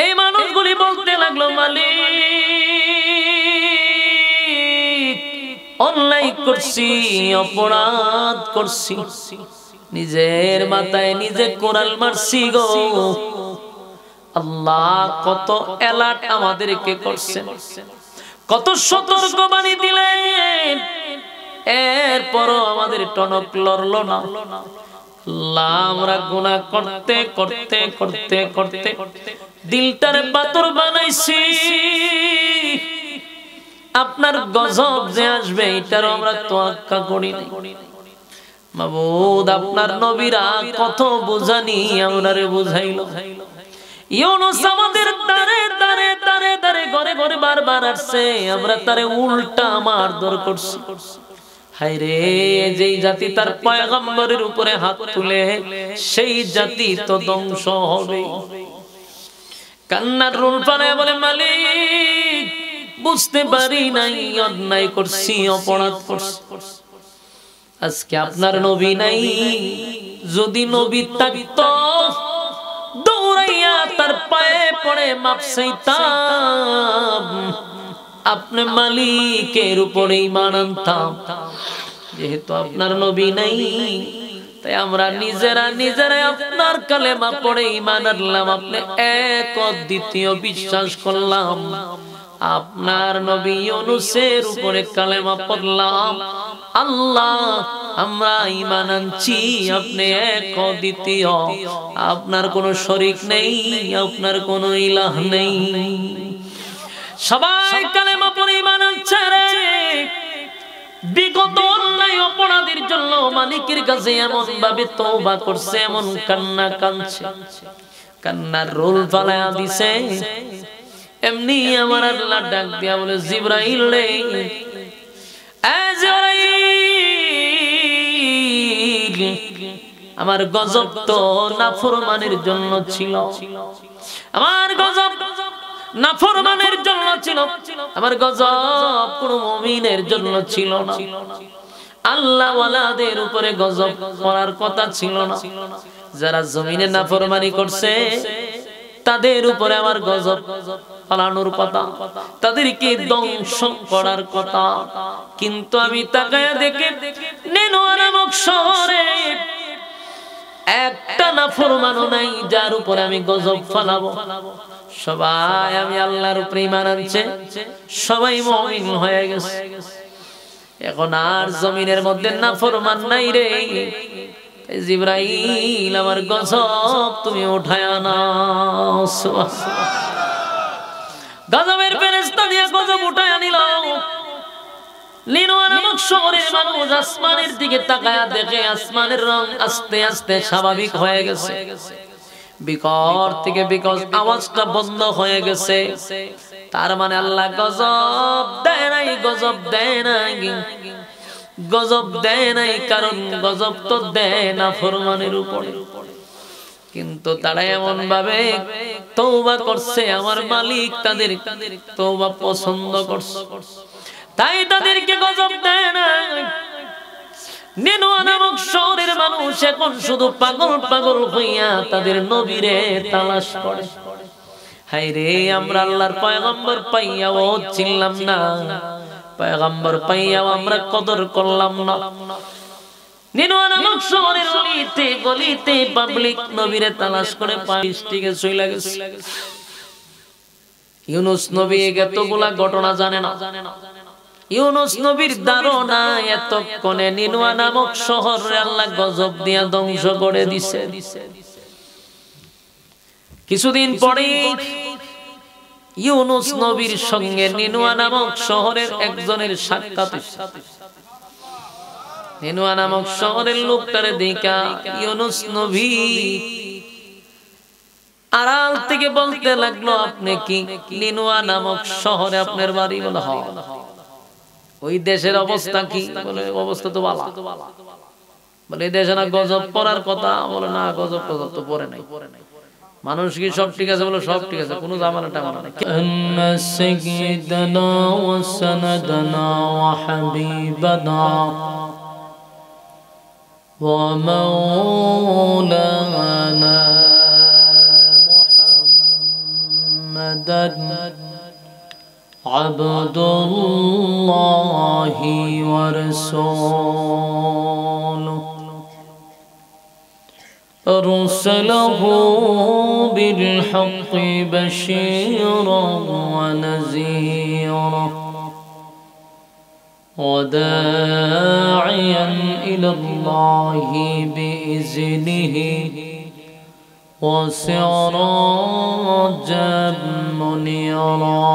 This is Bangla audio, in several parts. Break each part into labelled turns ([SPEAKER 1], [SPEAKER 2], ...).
[SPEAKER 1] এই মানুষগুলি বলতে লাগলো, মালিক অন্যায় করছি, অপরাধ করছি, নিজের মাথায় নিজে কোরাল মারছি গো আল্লাহ। কত এলাট আমাদেরকে করছেন, কত সতর্ক বাণী দিলেন, এরপরও আমাদের টনক লড়লো না। আল্লাহ আমরা গুনাহ করতে করতে করতে করতে দিলটারে পাথর বানাইছি, আপনার গজব যে আসবে এটার আমরা তোয়াক্কা করি না। মাবুদ আপনার নবীরা কত বুঝানি আমরারে বুঝাইলো। ইউনূস আমাদের দারে দারে দারে দারে ঘরে ঘরে বারবার আসছে, আমরা তারে উল্টা মারধর করছি। হায়রে যেই জাতি তার পয়গম্বরের উপরে হাত তুলে সেই জাতি তো ধ্বংস হবে। কান্নার রোল পানে বলে, মালিক বুঝতে পারি নাই, অন্যায় করছি, অপরাধ করছি। আজকে আপনার নবী নাই, যদি নবী থাকতো দৌড়াইয়া তার পায়ে পড়ে মাপ চাইতাম, আপনি মালিকের উপরে ঈমান আনতাম। যেহেতু আপনার নবী নাই, তাই আমরা নিজেরা নিজেরা আপনার কালেমা পড়ে ঈমান আনলাম, আপনি এক দ্বিতীয় বিশ্বাস করলাম। আপনার নবী ইউনূসের উপরে কালেমা পড়লাম, আল্লাহ আমরা ঈমান আনছি, আপনি এক দ্বিতীয়, আপনার কোনো শরীক নেই, আপনার কোনো ইলাহ নেই। সবাই কালেমা পড়ে ঈমান আনছে রে। বিগত অন্যায় অপরাধের জন্য মালিকের কাছে এমন ভাবে তওবা করছে, এমন কান্না কাঁদছে, কান্নার রোল ফালায়া দিছে। এমনি আমার আল্লাহ ডাক দিয়া বলে, জিবরাইল রে, আমার গজব তো নাফরমানের জন্য ছিল, আমার গজব নাফরমানের জন্য ছিল, আমার গজব কোন মুমিনের জন্য ছিল না। আল্লাহ ওয়ালাদের উপরে গজব করার কথা ছিল না। যারা জমিনে নাফরমানি করছে তাদের উপরে আমার গজব ফালানোর কথা, তাদেরকে ধ্বংস করার কথা। কিন্তু আমি তাকায়া দেখে নেনোয়া নামক শহরে একটা নাফরমানও নাই যার উপরে আমি গজব ফালাবো। সবাই আমি আল্লাহর উপরে ঈমান আনছে, সবাই মুমিন হয়ে গেছে। এখন আর জমিনের মধ্যে নাফরমান নাই রে। জিবরাইল আমার গজব তুমি উঠায়া নাও। গজবের ফেরেশতা দিয়ে গজব উঠায়া নিল। নিনোয়া নামক শহরের মানুষ আসমানের দিকে তাকায়া দেখে আসমানের রং আস্তে আস্তে স্বাভাবিক হয়ে গেছে, বিকট থেকে বিকট আওয়াজটা বন্ধ হয়ে গেছে। তার মানে আল্লাহ গজব দেয় নাই, গজব দেয় নাই, গজব দেয় নাই, কারণ গজব তো দেয় না ফরমানের উপরে। কিন্তু তারা এমন ভাবে তওবা করছে, আমার মালিক তাদের তওবা পছন্দ করছে, তাই তাদেরকে গজব দেয় না। নিনোয়া নামক শহরের মানুষ এখন শুধু পাগল পাগল হইয়া তাদের নবীরে তালাশ করে। হায়রে আমরা আল্লাহর পয়গম্বর পাইয়াও চিনলাম না, পয়গম্বর পাইয়াও আমরা কদর করলাম না। নিনোয়া নামক শহরের গলিতে গলিতে পাবলিক নবীরে তালাশ করে পাঁচটিকে চলে গেছে। ইউনূস নবী এতগুলা ঘটনা জানে না। ইউনূস নবীর ধারণা এতক্ষণে নিনোয়া নামক শহরে আল্লাহ গজব দিয়া ধ্বংস করে দিছে। কিছুদিন পরে ইউনূস নবীর সঙ্গে নিনোয়া নামক শহরের একজনের সাক্ষাৎ। নিনোয়া নামক শহরের লোকটারে দেখা ইউনূস নবী আড়াল থেকে বলতে লাগলো, আপনি কি নিনোয়া নামক শহরে আপনার বাড়ি? বলে হ্যাঁ। ওই দেশের অবস্থা কি? বলে অবস্থা তো ভালো। বলে এই দেশে না গজব পড়ার কথা? বলে না, গজব গজব তো পড়ে নাই। মানুষ কি সব ঠিক আছে? বলে সব ঠিক আছে, কোনো জামানা টামানা নাই। আন্না সাইয়্যিদানা ওয়া সানাদানা ওয়া হাবিবানা ওয়া মাওলানা عبد الله ورسوله أرسله بالحق بشيرا ونذيرا وداعيا إلى الله بإذنه وسراجا منيرا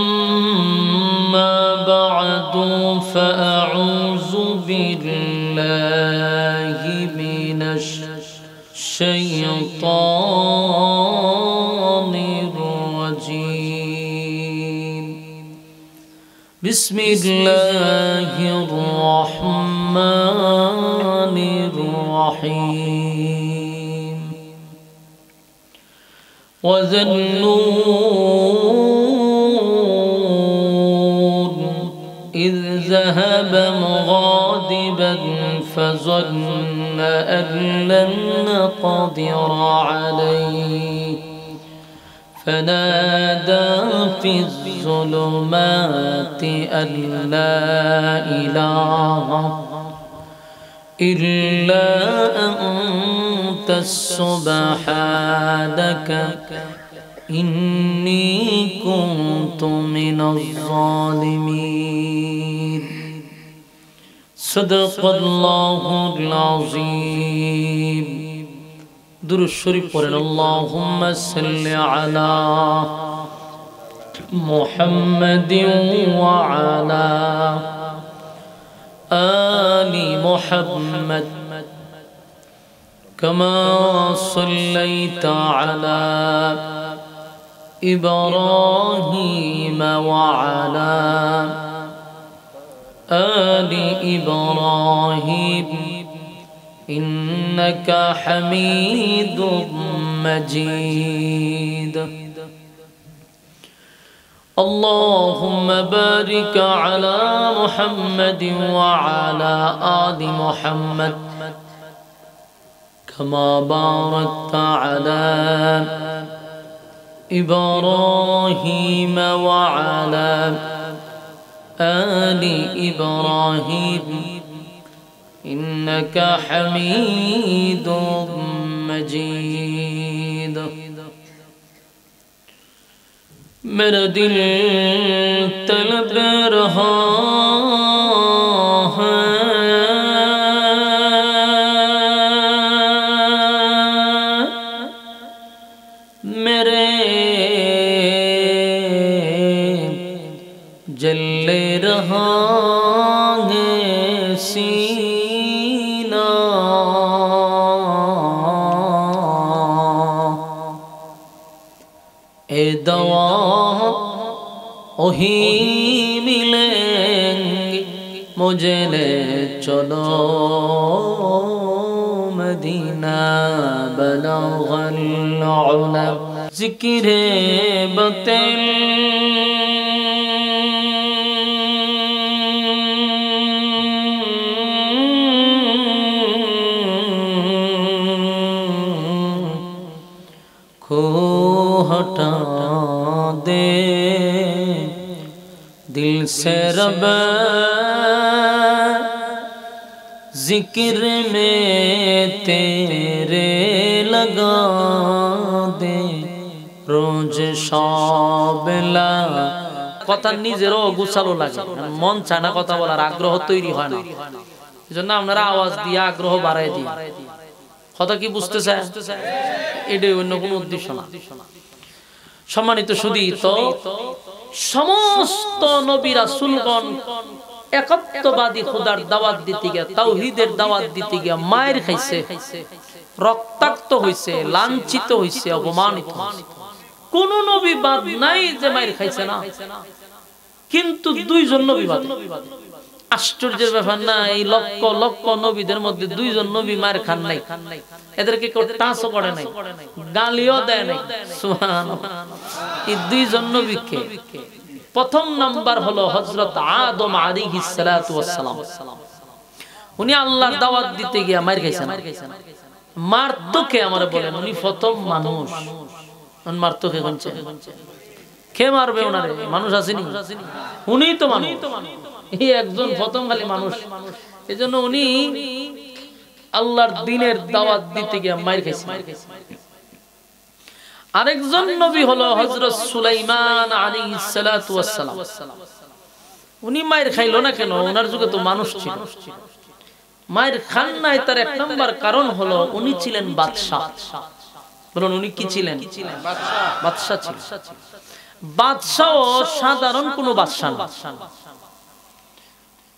[SPEAKER 1] أما بعد فأعوذ بالله من الشيطان الرجيم بسم الله الرحمن الرحيم وذا النون إذ ذهب مغاضبا فظن أن لن نقدر عليه فنادى في الظلمات أن لا إله إلا أنت سبحانك إني كنت من الظالمين صدق الله العظيم दुरूद शरीफ पढ़ें अल्लाहुम्मा सल्लि अला मुहम्मदिन व अला आलि मुहम्मद कमा सल्लैता अला इब्राहीम व अला आलि इब्राहीम إنك حميد مجيد اللهم بارك على محمد وعلى آل محمد كما باركت على إبراهيم وعلى آل إبراهيم إنك حميد مجيد मेरा दिल तलब रहा है मेरे जले रहा है सीना ए दवा वही मिलेंगे मुझे ले चलो मदीना बलगल उला जिक्रे बतिल को हटा दे दिल से रब जिक्र में तेरे लगा दे रोज शाबला কথা নিজেরও গোছালো লাগে মন চায় না কথা বলার আগ্রহ তৈরি হয় না এজন্য আপনারা আওয়াজ দিয়ে আগ্রহ বাড়ায় দিন কথা কি বুঝতেছে এটাই অন্য কোনো উদ্দেশ্য না সম্মানিত সুধী তো সমস্ত নবী রাসূলগণ একত্ববাদী খোদার দাওয়াত দিতে গিয়ে তাওহীদের দাওয়াত দিতে গিয়ে মায়ের খাইছে রক্তাক্ত হইছে লাঞ্ছিত হইছে অপমানিত কোন নবী বাদ নাই যে মায়ের খাইছে না কিন্তু দুইজন নবী বাদ আশ্চর্যের ব্যাপার না এই লক্ষ লক্ষ নবীদের মধ্যে দুইজন নবী মায়ের খান নাই এদেরকে কেউ টাচও করে নাই গালিও দেয় নাই সুবহানাল্লাহ এই দুইজন নবীকে প্রথম নাম্বার হলো হযরত আদম আলাইহিস সালাতু ওয়াস সালাম উনি আল্লাহর দাওয়াত দিতে গিয়া মার খাইছেন। মারতো কে আমারে বলেন? উনি প্রথম মানুষ। মারতো কে? কোনছে কে মারবে ওনারে? মানুষ আসেনি, উনিই তো মানুষ। এই একজন প্রথম খালি মানুষ। এজন্য উনি আল্লাহর দ্বীনের দাওয়াত দিতে গিয়া মার খাইছেন। আরেকজন নবী হলো হযরত সুলাইমান আলাইহিস সালাতু ওয়াস সালাম। উনি মায়ের খাইলো না কেন? ওনার যুগে তো মানুষ ছিল। মায়ের খান নাই তার এক নাম্বার কারণ হলো উনি ছিলেন বাদশা। বলুন উনি কি ছিলেন? বাদশা ছিলেন। বাদশাও সাধারণ কোনো বাদশা না।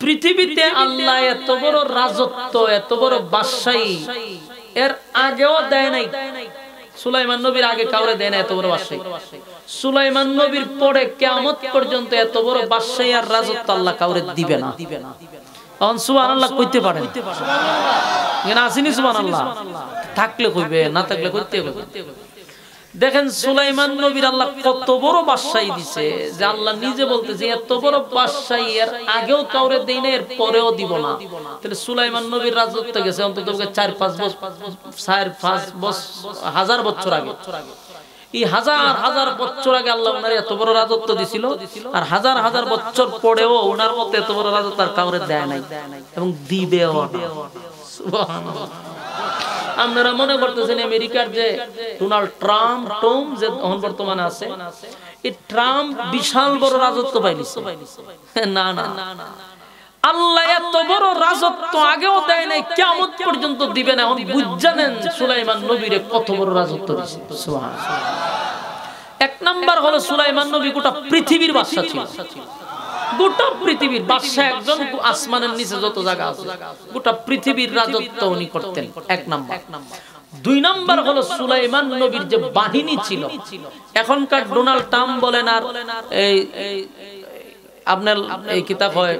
[SPEAKER 1] পৃথিবীতে আল্লাহ এত বড় রাজত্ব, এত বড় বাদশাহী এর আগেও দেয় নাই। সুলাইমান নবীর আগে কাউরে দেয় না এত বড় বাদশাহী। সুলাইমান নবীর পরে কিয়ামত পর্যন্ত এত বড় বাদশাহী আর রাজত্ব আল্লাহ কাউরে দিবে না। এখন সুবহানাল্লাহ কইতে পারেন? এখানে আসেনি সুবহানাল্লাহ? থাকলে কইবে, না থাকলে কইতে হবে। দেখেন সুলাইমান নবীর আল্লাহ কত বড় বাদশাহী দিছে যে আল্লাহ নিজে বলতেছে এত বড় বাদশাহী এর আগেও কাউরে দেই না, এর পরেও দিব না। তাহলে সুলাইমান নবীর রাজত্ব গেছে অন্তত 4-5 হাজার বছর আগে। এই হাজার হাজার বছর আগে আল্লাহ ওনার এত বড় রাজত্ব দিছিল, আর হাজার হাজার বছর পরেও ওনার মতো এত বড় রাজত্ব আর কাউরে দেয় নাই এবং দিবেও না। সুবহানাল্লাহ। আপনারা মনে করতেছেন আমেরিকার যে ডোনাল্ড ট্রাম্প যে বর্তমানে আছে, এই ট্রাম্প বিশাল বড় রাজত্ব পাইছে? না না, আল্লাহ এত বড় রাজত্ব আগেও দেয় নাই, কিয়ামত পর্যন্ত দিবে না। এখন বুঝজানেন সুলাইমান নবীর কত বড় রাজত্ব দিয়েছে। সুবহানাল্লাহ। এক নাম্বার হলো সুলাইমান নবী গোটা পৃথিবীর বাদশা ছিল। গোটা পৃথিবীর বাদশা একজন, আসমানের নিচে যত জায়গা আছে গোটা পৃথিবীর রাজত্ব উনি করতেন। এক নাম্বার। দুই নাম্বার হলো সুলাইমান নবীর যে বাহিনী ছিল, এখনকার ডোনাল্ড ট্রাম্প বলেন আর এই আপনার এই কিতাব হয়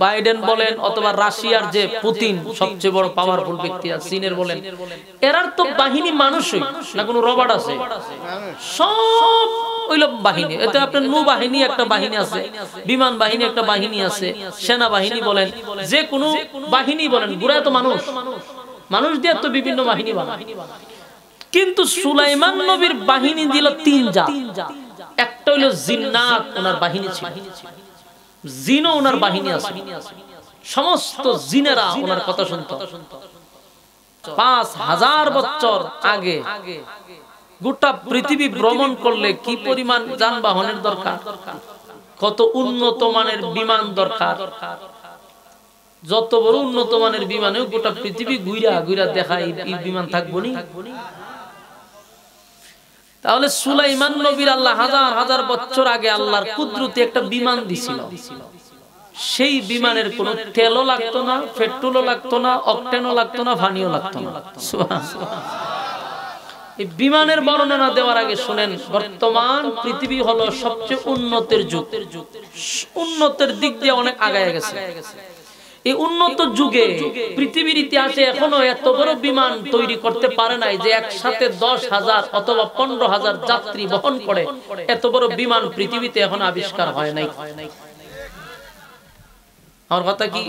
[SPEAKER 1] বাইডেন বলেন, অথবা রাশিয়ার যে পুতিন সবচেয়ে বড় পাওয়ারফুল ব্যক্তি আছে, চীনের বলেন, এরার তো বাহিনী মানুষই না, কোনো রোবট আছে? সব ওইল বাহিনী। এতে আপনার নৌ বাহিনী একটা বাহিনী আছে, বিমান বাহিনী একটা বাহিনী আছে, সেনা বাহিনী বলেন, যে কোনো বাহিনী বলেন, গুড়া তো মানুষ, মানুষ দিয়ে তো বিভিন্ন বাহিনী বানায়। কিন্তু সুলাইমান নবীর বাহিনী দিল 3 জাত। একটা হইল জিন্নাত, ওনার বাহিনী ছিল। জিনও ওনার বাহিনী আছে, সমস্ত জিনেরা ওনার কথা শুনতো। 5000 বছর আগে গোটা পৃথিবী ভ্রমণ করলে কি পরিমাণ যানবাহনের দরকার, কত উন্নত মানের বিমান দরকার। যত বড় উন্নত মানের বিমানেও গোটা পৃথিবী ঘুরা ঘুরা দেখায় এই বিমান থাকবো নি। তাহলে সুলাইমান নবীর আল্লাহ হাজার হাজার বছর আগে আল্লাহর কুদরতে একটা বিমান দিছিল। সেই বিমানের কোনো তেলও লাগতো না, পেট্রোলও লাগতো না, অকটেনও লাগতো না, পানিও লাগতো না। এই বিমানের বর্ণনা দেওয়ার আগে শুনেন, বর্তমান পৃথিবী হলো সবচেয়ে উন্নতের যুগ। উন্নতের দিক দিয়ে অনেক আগায় গেছে। এই উন্নত যুগে পৃথিবীর ইতিহাসে এখনো এত বড় বিমান তৈরি করতে পারে নাই যে একসাথে 10,000 অথবা 15,000 যাত্রী বহন করে। এত বড় বিমান পৃথিবীতে এখনো আবিষ্কার হয় নাই। আমার কথা কি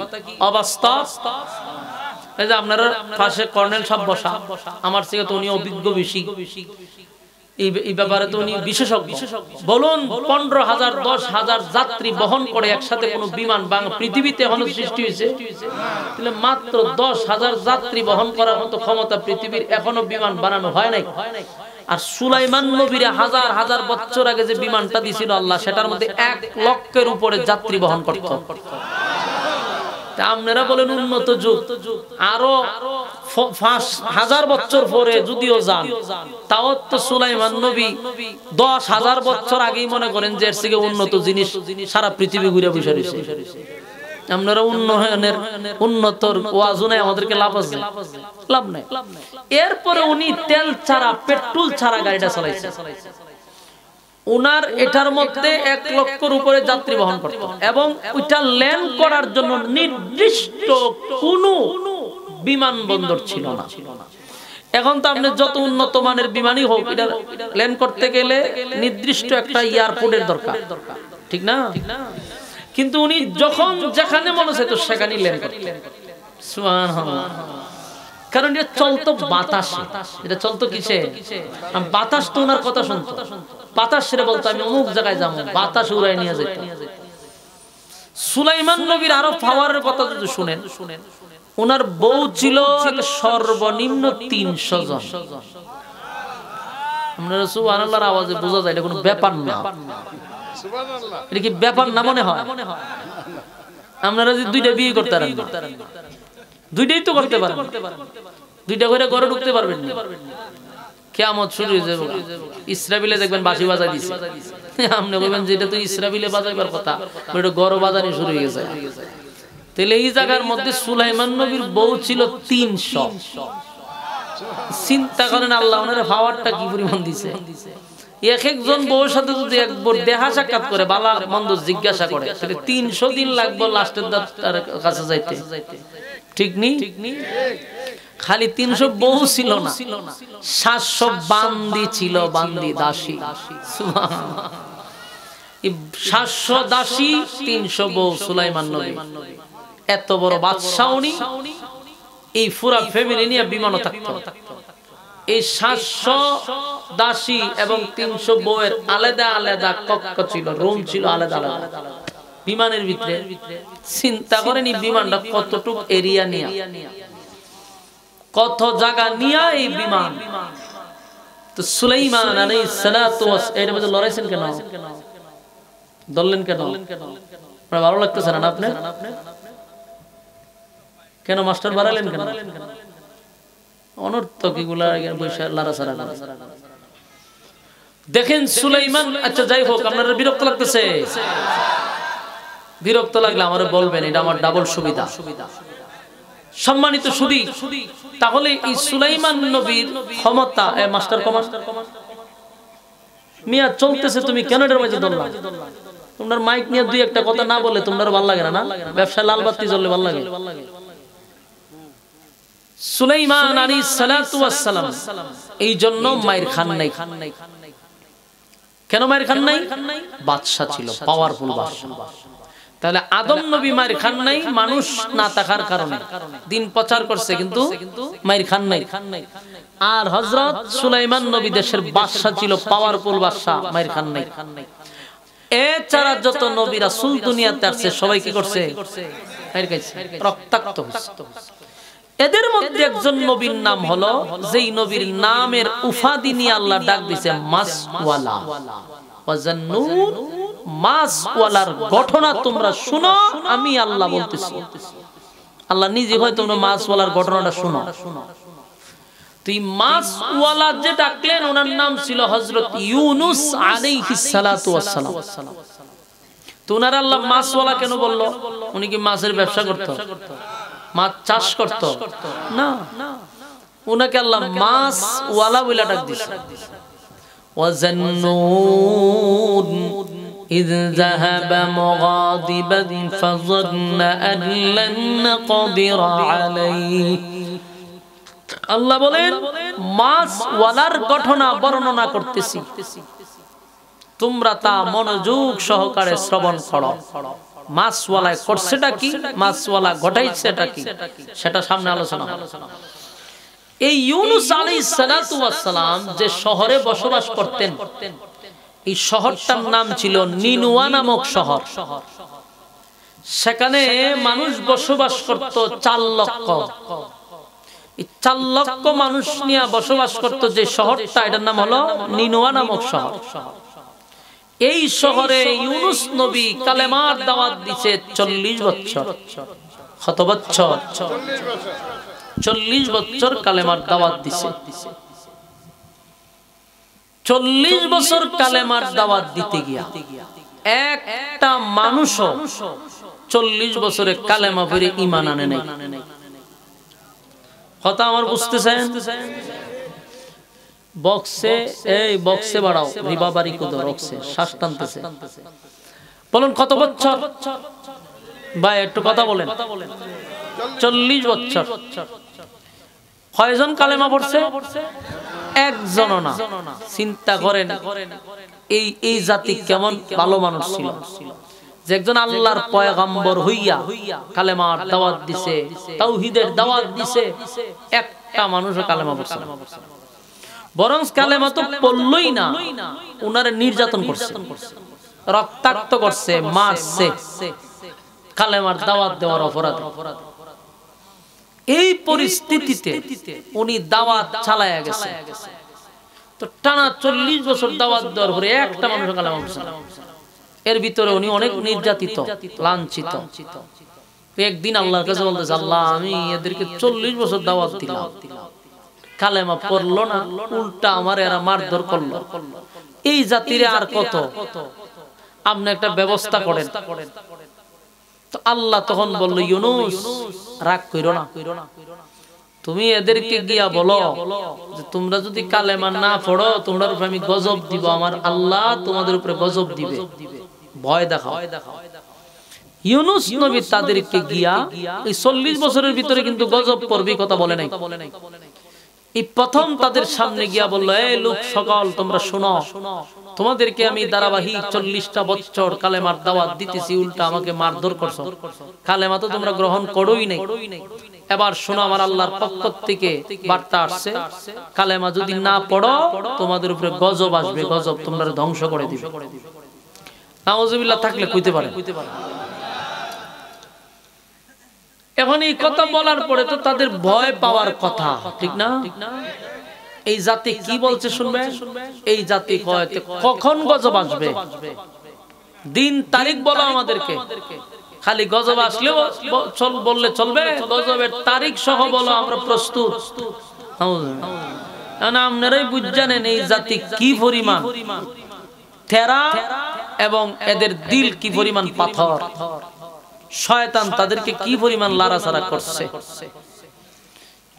[SPEAKER 1] অবাস্তব? এই যে আপনারা পাশে কর্নেল সাহেব বসা, আমার থেকে তো উনি অভিজ্ঞ বেশি, এই ব্যাপারে তো উনি বিশেষজ্ঞ। বলুন 15,000 10,000 যাত্রী বহন করে একসাথে কোন বিমান পৃথিবীতে এখনো সৃষ্টি হয়েছে? তাহলে মাত্র 10,000 যাত্রী বহন করার মতো ক্ষমতা পৃথিবীর এখনো বিমান বানানো হয় নাই। আর সুলাইমান নবীর হাজার হাজার বছর আগে যে বিমানটা দিছিল আল্লাহ, সেটার মধ্যে 1 লক্ষের উপরে যাত্রী বহন করত। আপনারা বলেন উন্নত যুগ, আরো 5,000 বছর পরে যদিও যান, তাও তো সুলাইমান নবী 10,000 বছর আগেই মনে করেন যে এর থেকে উন্নত জিনিস সারা পৃথিবী ঘুরে বসে রয়েছে। আপনারা উন্নয়নের উন্নতর ওয়াজনে আমাদেরকে লাভ আছে? লাভ নাই। এরপরে উনি তেল ছাড়া, পেট্রোল ছাড়া গাড়িটা চালাইছে। উনার এটার মধ্যে 1 লক্ষের উপরে যাত্রী বহন করত, এবং ওইটা ল্যান্ড করার জন্য নির্দিষ্ট কোনো বিমানবন্দর ছিল না। এখন তো আপনি যত উন্নত মানের বিমানই হোক, এটা ল্যান্ড করতে গেলে নির্দিষ্ট একটা এয়ারপোর্টের দরকার, ঠিক না? কিন্তু উনি যখন যেখানে মনে চাইতো সেখানেই ল্যান্ড করতেন। সুবহানাল্লাহ। কারণ এটা চলতো বাতাসে, এটা চলতো কিসে? বাতাস তো ওনার কথা শুনতো, বাতাস সেটা বলতো আমি অমুক জায়গায় যাবো, বাতাস উড়াই নিয়ে যেত। সুলাইমান নবীর আরো পাওয়ারের কথা যদি শুনেন, ওনার বউ ছিল সর্বনিম্ন 300 জন। আপনারা সুবহানাল্লাহর আওয়াজে বোঝা যায় এটা কোনো ব্যাপার না। এটা কি ব্যাপার না মনে হয়? আপনারা যদি দুইটা বিয়ে করতে পারেন, দুইটাই তো করতে পারেন, দুইটা করে ঘরে ঢুকতে পারবেন না, কিয়ামত শুরু হয়ে যাবে। ইসরাফিলে দেখবেন বাঁশি বাজাই দিছে, আপনি বলবেন যে এটা তো ইসরাফিলে বাজাইবার কথা, এটা গরো বাজানি শুরু হয়ে গেছে। তাহলে এই জায়গার মধ্যে সুলাইমান নবীর বউ ছিল 300। চিন্তা করেন আল্লাহ ওনার পাওয়ারটা কি পরিমাণ দিছে। এক একজন বউর সাথে যদি একবার দেখা সাক্ষাৎ করে, বালা মন্দ জিজ্ঞাসা করে, তাহলে 300 দিন লাগবে লাস্টের তার কাছে যাইতে। ঠিক নেই? খালি 300 বউ ছিল না, 700 বান্দি ছিল, বান্দি দাসী। সুবহানাল্লাহ। 700 দাসী, 300 বউ সুলাইমান নবী। এত বড় বাদশা উনি। এই পুরা ফ্যামিলি নিয়ে বিমানও থাকতো। এই 700 দাসী এবং 300 বউয়ের আলাদা আলাদা কক্ষ ছিল, রুম ছিল আলাদা আলাদা বিমানের ভিতরে। চিন্তা করেন এই বিমানটা কতটুকু এরিয়া নিয়ে, কত জায়গা নিয়ে এই বিমান। তো সুলাইমান আলাইহিস সালাতু ওয়াস এর মধ্যে লড়াইছেন কেন? দললেন কেন? আপনার ভালো লাগতেছে না আপনি? কেন মাস্টার বাড়ালেন কেন? অনর্থক এগুলা বৈশা লাড়াছাড়া করে। দেখেন সুলাইমান, আচ্ছা যাই হোক, আপনারা বিরক্ত লাগতেছে? বিরক্ত লাগলে আমারে বলবেন, এটা আমার ডাবল সুবিধা। সম্মানিত সুধী, তাহলে এই সুলাইমান নবীর ক্ষমতা, মাস্টার কমান্ড মিয়া চলতেছে, তুমি কেন এটার মাঝে ধরলা? তোমার মাইক নিয়ে দুই একটা কথা না বলে তোমার ভালো লাগে না? ব্যবসায় লাল বাতি জ্বললে ভালো লাগে? সুলাইমান আলাইহিস সালাতু ওয়াস সালাম এই জন্য মায়ের খান নাই। কেন মায়ের খান নাই? বাদশা ছিল, পাওয়ারফুল বাদশা। তাহলে আদম নবী মায়ের খান নাই মানুষ না থাকার কারণে, দিন প্রচার করছে কিন্তু মায়ের খান নাই। আর হযরত সুলাইমান নবী দেশের বাদশা ছিল, পাওয়ারফুল বাদশা, মায়ের খান নাই। এছাড়া যত নবী রাসূল দুনিয়াতে আসছে সবাই কি করছে? মায়ের খাইছে, রক্তাক্ত হইছে। এদের মধ্যে একজন নবীর নাম হলো, যেই নবীর নামের উপাধি নিয়ে আল্লাহ ডাক দিয়েছে মাসওয়ালা। ওয়াজান্নুন, মাসওয়ালার ঘটনা তোমরা শুনো, আমি আল্লাহ বলতেছি। আল্লাহ নিজে হয় তোমরা মাসওয়ালার ঘটনাটা শুনো। তুই মাসওয়ালা যে ডাকলেন, ওনার নাম ছিল হযরত ইউনুস আলাইহিস সালাতু ওয়াস সালাম। তো ওনার আল্লাহ মাসওয়ালা কেন বলল? উনি কি মাছের ব্যবসা করত? মাছ চাষ করত? না, উনাকে আল্লাহ মাছ ওয়ালা বলে ডাক দিয়েছে। ওয়াজান্নুন ইয যাহাবা মুগাদিবান ফাযান্না আন লান নাকদির আলাইহি। আল্লাহ বলেন মাছ ওয়ালার ঘটনা বর্ণনা করতেছি, তোমরা তা মনোযোগ সহকারে শ্রবণ করো। মাছওয়ালায় করছেটা কি, মাছওয়ালা ঘটাইছেটা কি, সেটা সামনে আলোচনা হবে। এই ইউনুস আলাইহিস সালাতু ওয়াস সালাম যে শহরে বসবাস করতেন, এই শহরটার নাম ছিল নিনুয়া নামক শহর। সেখানে মানুষ বসবাস করত 4 লক্ষ। এই 4 লক্ষ মানুষ নিয়ে বসবাস করত যে শহরটা, এটার নাম হলো নিনুয়া নামক শহর। এই শহরে ইউনুস নবী কালেমার দাওয়াত দিয়েছে 40 বছর। কত বছর? 40 বছর কালেমার দাওয়াত দিয়েছে। 40 বছর কালেমার দাওয়াত দিতে গিয়া একটা মানুষও 40 বছরে কালেমা পড়ে ঈমান আনে নাই। কথা আমার বুঝতেছেন? বক্সে, এই বক্সে বাড়াও, রিবা বাড়ি কত বক্সে শ্বাস টানতেছে। বলুন কত বছর? ভাই একটু কথা বলেন। 40 বছর। কয়জন কালেমা পড়ছে? একজনও না। চিন্তা করেন এই জাতি কেমন ভালো মানুষ ছিল। যে একজন আল্লাহর পয়গম্বর হইয়া কালেমার দাওয়াত দিছে, তাওহীদের দাওয়াত দিছে, একটা মানুষও কালেমা পড়ছে না। বরং কালেমা তো পড়লই না, উনারে নির্যাতন করছে, রক্তাক্ত করছে, মারছে কালেমার দাওয়াত দেওয়ার অপরাধে। এই পরিস্থিতিতে উনি দাওয়াত চালায়া গেছে। তো টানা 40 বছর দাওয়াত দেওয়ার পরে একটা মানুষ কালেমা পড়ছে না। এর ভিতরে উনি অনেক নির্যাতিত, লাঞ্ছিত। একদিন আল্লাহর কাছে বলতেছে, আল্লাহ আমি এদেরকে 40 বছর দাওয়াত দিলাম, কালেমা পড়লো না, উল্টা আমার এরা মারধর করলো, এই জাতিরে আর কত, আপনি একটা ব্যবস্থা করেন। তো আল্লাহ তখন বলল, ইউনূস রাগ কইরো না, তুমি এদেরকে গিয়া বলো যে তোমরা যদি কালেমা না পড়ো তোমরা উপরে আমি গজব দিব, আমার আল্লাহ তোমাদের উপরে গজব দিবে, ভয় দেখাও। ইউনূস নবী তাদেরকে গিয়া এই 40 বছরের ভিতরে কিন্তু গজব পড়বে কথা বলে নাই। এই প্রথম তাদের সামনে গিয়া বলল, এই লোক সকল তোমরা শোনো, তোমাদেরকে আমি ধারাবাহিক 40টা বছর কালেমার দাওয়াত দিতেছি, উল্টা আমাকে মারধর করছো, কালেমা তো তোমরা গ্রহণ করোই নাই। এবার শোনো, আমার আল্লাহর পক্ষ থেকে বার্তা আসছে, কালেমা যদি না পড়ো তোমাদের উপরে গজব আসবে, গজব তোমরা ধ্বংস করে দিবে। নাউজুবিল্লাহ থাকলে কইতে পারে। এখন এই কথা বলার পরে তো তাদের ভয় পাওয়ার কথা, ঠিক না? এই জাতি কি বলছে শুনবে, এই জাতি কখন গজব আসবে, দিন তারিখ বলো আমাদেরকে, খালি গজব আসলেও বললে চলবে, গজবের তারিখ সহ বলো, আমরা প্রস্তুত। আপনারাই বুঝ জানেন এই জাতি কি পরিমাণ তেরা এবং এদের দিল কি পরিমাণ পাথর, শয়তান তাদেরকে কি পরিমাণ লাড়াচাড়া করছে।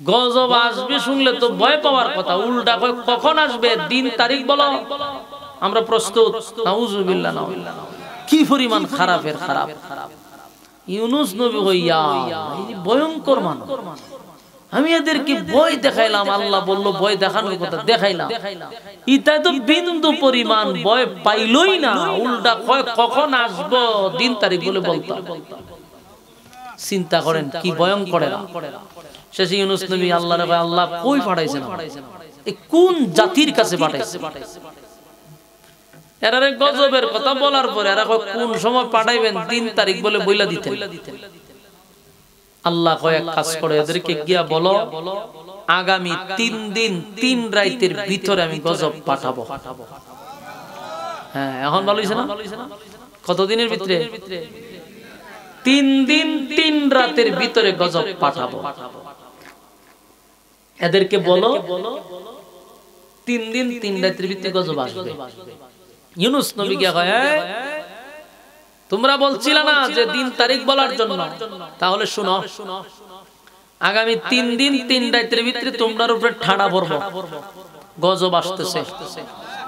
[SPEAKER 1] গজব আসবে শুনলে তো ভয় পাওয়ার কথা, উল্টা কখন আসবে দিন তারিখ বলো, আমরা প্রস্তুত। নাউজুবিল্লাহ, কি পরিমাণ খারাপের খারাপ। ইউনূস নবী হইয়া ভয়ঙ্কর মানুষ, আমি এদেরকে ভয় দেখাইলাম, আল্লাহ বলল ভয় দেখানোর কথা, দেখাইলাম, ইটা তো বিন্দু পরিমাণ ভয় পাইলই না, উল্টা কখন আসবো দিন তারিখ বলে বলতাম। চিন্তা করেন কি ভয়ঙ্কর। শেষে ইউনূস নবী আল্লাহরে কয়, আল্লাহ কই পাঠাইছেন, এই কোন জাতির কাছে পাঠাইছে? এরারে গজবের কথা বলার পরে এরা কোন সময় পাঠাইবেন দিন তারিখ বলে বইলা দিতেন। আল্লাহ কয়েক কাজ করে, এদেরকে গিয়া বলো আগামী 3 দিন 3 রাতের ভিতরে আমি গজব পাঠাবো। হ্যাঁ, এখন ভালো হইছে না? কত দিনের ভিতরে? 3 দিন 3 রাতের ভিতরে গজব পাঠাবো। এদেরকে বলো 3 দিন 3 রাতের ভিতরে গজব আসবে। ইউনূস নবী গিয়া কয়, তোমরা বলছিলে না যে দিন তারিখ বলার জন্য, তাহলে শুনো, আগামী 3 দিন 3 রাতের ভিতরে তোমার উপরে ঠাড়া পড়বো, গজব আসতেছে,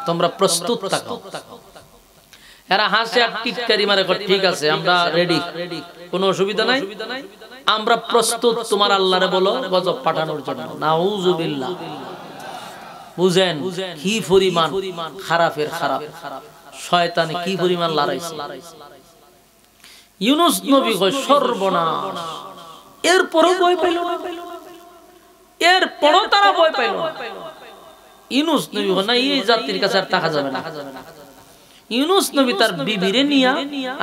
[SPEAKER 1] তোমরা প্রস্তুত থাকো। এরা হাসে আর টিটকারি মারে, ঠিক আছে আমরা রেডি, কোনো অসুবিধা নাই, আমরা প্রস্তুত, তোমার আল্লাহরে বলো গজব পাঠানোর জন্য। নাউজুবিল্লাহ। বুঝেন কি পরিমাণ খারাপের খারাপ, শয়তানে কি পরিমাণ লড়াইছে। ইউনূস নবী কয় সর্বনাশ, এরপরও ভয় পাইল না, এরপরও তারা ভয় পাইল না। ইউনূস নবী কয় না, এই জাতির কাছে আর থাকা যাবে না। ইউনূস নবী তার বিবিরে নিয়া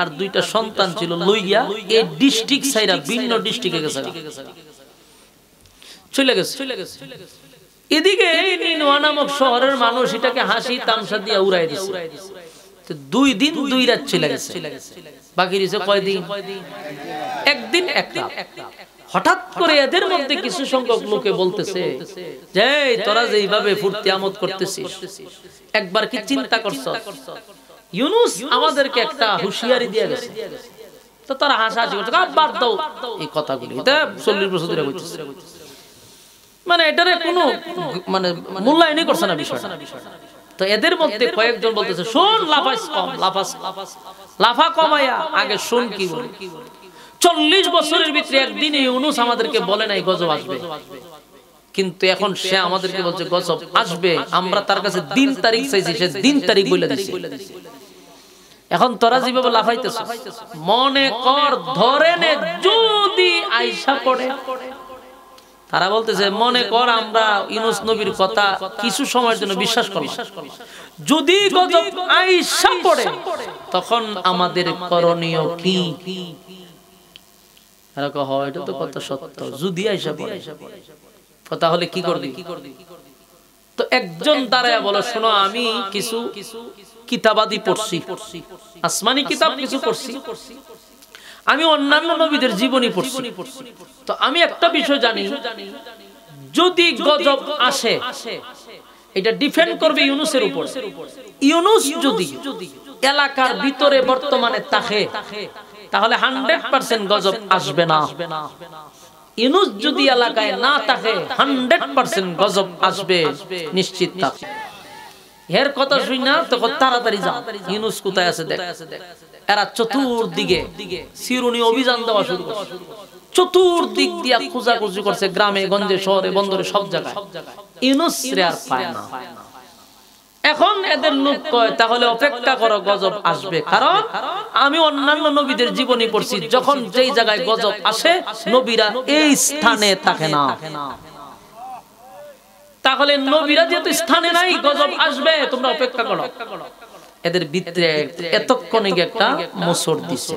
[SPEAKER 1] আর 2টা সন্তান ছিল লইয়া এই ডিস্ট্রিক্ট ছাইরা ভিন্ন ডিস্ট্রিক্টে গেছে, চলে গেছে। এদিকে এই নিনওয়া নামক শহরের মানুষ এটাকে হাসি তামসা দিয়ে উড়াই দিছে। 2 দিন 2 রাত চলে গেছে, বাকি রয়েছে কয়দিন? 1 দিন 1 রাত। হঠাৎ করে এদের মধ্যে কিছু সংখ্যক লোকে বলতেছে যে তোরা যে এইভাবে ফুর্তি আমোদ করতেছিস, একবার কি চিন্তা করছ ইউনূস আমাদেরকে একটা হুঁশিয়ারি দিয়ে গেছে? তো তারা হাসাহাসি করছে, বাদ দাও এই কথাগুলি, এটা 40 বছর ধরে হইতেছে, মানে এটারে কোনো মানে মূল্যায়নই করছে না বিষয়টা। তো এদের মধ্যে কয়েকজন বলতেছে, শোন লাফা কমাইয়া আগে শোন কি বলে। 40 বছরের ভিতরে একদিন ইউনূস আমাদেরকে বলে নাই গজব আসবে, কিন্তু এখন সে আমাদেরকে বলছে গজব আসবে। আমরা তার কাছে দিন তারিখ চাইছি, সে দিন তারিখ বলে দিছে। এখন তোরা যেভাবে লাফাইতেছ, মনে কর ধরে নে যদি আইসা পড়ে, তারা বলতেছে মনে কর আমরা ইউনূস নবীর কথা কিছু সময়ের জন্য বিশ্বাস করলাম, যদি গজব আইসা পড়ে তখন আমাদের করণীয় কি? এরা কয় হয় এটা তো কথা সত্য, যদি আইসা পড়ে কথা হলে কি করবি? তো একজন দাঁড়ায় বলো, শোনো আমি কিছু কিতাবাদি পড়ছি, আসমানি কিতাব কিছু পড়ছি, আমি অন্যান্য নবীদের জীবনী পড়ছি, তো আমি একটা বিষয় জানি, যদি গজব আসে এটা ডিপেন্ড করবে ইউনূসের উপর। ইউনূস যদি এলাকার ভিতরে বর্তমানে থাকে তাহলে 100% গজব আসবে না। ইউনূস যদি এলাকায় না থাকে 100% গজব আসবে নিশ্চিত থাক। এর কথা শুই না তখন তাড়াতাড়ি যা, ইউনূস কোথায় আছে দেখ। এরা চতুর্দিকে সিরুনি অভিযান দেওয়া শুরু করছে, চতুর্দিক দিয়া খোঁজাখুঁজি করছে, গ্রামে গঞ্জে শহরে বন্দরে সব জায়গায়, ইউনূস রে আর পায় না। এখন এদের লোক কয় তাহলে অপেক্ষা করো গজব আসবে, কারণ আমি অন্যান্য নবীদের জীবনী পড়ছি, যখন যেই জায়গায় গজব আসে নবীরা এই স্থানে থাকে না, তাহলে নবীরা যেহেতু স্থানে নাই গজব আসবে, তোমরা অপেক্ষা করো। এদের ভিতরে এতক্ষণে একটা মোসর দিছে,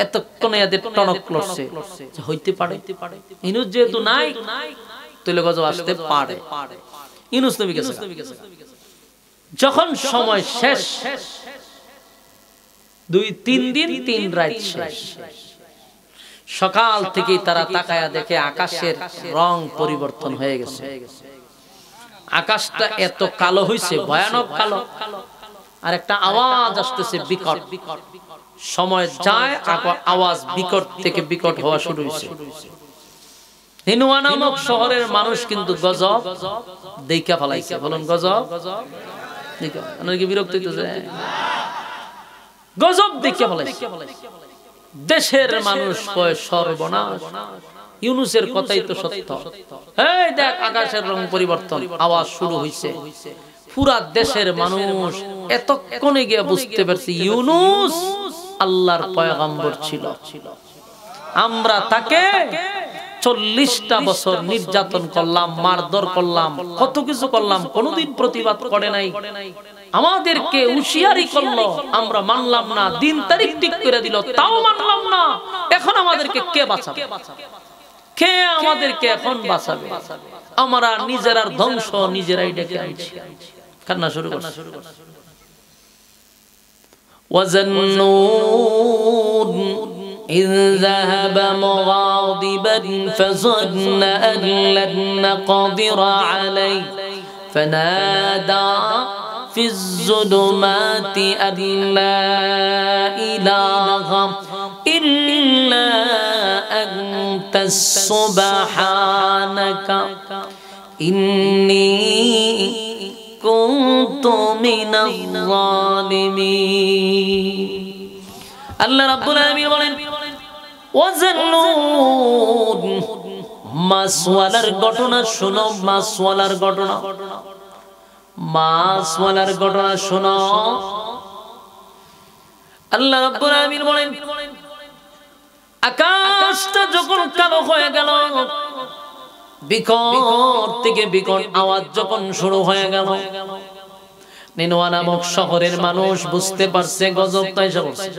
[SPEAKER 1] এতক্ষণে এদের টনক লড়ছে, হইতে পারে ইউনূস যেহেতু নাই তাহলে গজব আসতে পারে। ইউনূস নবী গেছে, যখন সময় শেষ, 2-3 দিন 3 রাত শেষ, সকাল থেকেই তারা তাকায়া দেখে আকাশের রং পরিবর্তন হয়ে গেছে, আকাশটা এত কালো হইছে, ভয়ানক কালো, আর একটা আওয়াজ আসতেছে বিকট। সময় যায়, আওয়াজ বিকট থেকে বিকট হওয়া শুরু হয়েছে। নিনুয়া নামক শহরের মানুষ কিন্তু গজব দেখা ফেলাইছে। বলুন গজব দেখা, কি বিরক্ত হইতেছে? গজব দেখা ফেলাইছে। দেশের মানুষ কয় সর্বনাশ, ইউনূসের কথাই তো সত্য। এই দেখ আকাশের রং পরিবর্তন, আওয়াজ শুরু হইছে। পুরা দেশের মানুষ এতক্ষণে গিয়ে বুঝতে পারছে ইউনূস আল্লাহর পয়গম্বর ছিল। আমরা তাকে 40টা বছর নির্যাতন করলাম, মারধর করলাম, কত কিছু করলাম, কোনোদিন প্রতিবাদ করে নাই, আমাদেরকে হুঁশিয়ারি করলো, আমরা মানলাম না, দিন তারিখ ঠিক করে দিল, তাও মানলাম না। এখন আমাদেরকে কে বাঁচাবে? কে আমাদেরকে এখন বাঁচাবে? আমরা নিজেরার ধ্বংস নিজেরাই ডেকে আনছি। কান্না শুরু করছে। ওয়াজান্নুন إذ ذهب مغاضبا فظن أن لن نقدر عليه فنادى في الظلمات أن لا إله إلا أنت سبحانك إني كنت من الظالمين। আল্লাহ রাব্বুল আলামিন বলেন ওয়াজান্নুন, মাসওয়ালার ঘটনা শোনো, মাসওয়ালার ঘটনা, মাসওয়ালার ঘটনা শোনো। আল্লাহ রাব্বুল আলামিন বলেন আকাশটা যখন কালো হয়ে গেল, বিকট থেকে বিকট আওয়াজ যখন শুরু হয়ে গেল, নিনুয়া নামক শহরের মানুষ বুঝতে পারছে গজব তাইসা পড়ছে।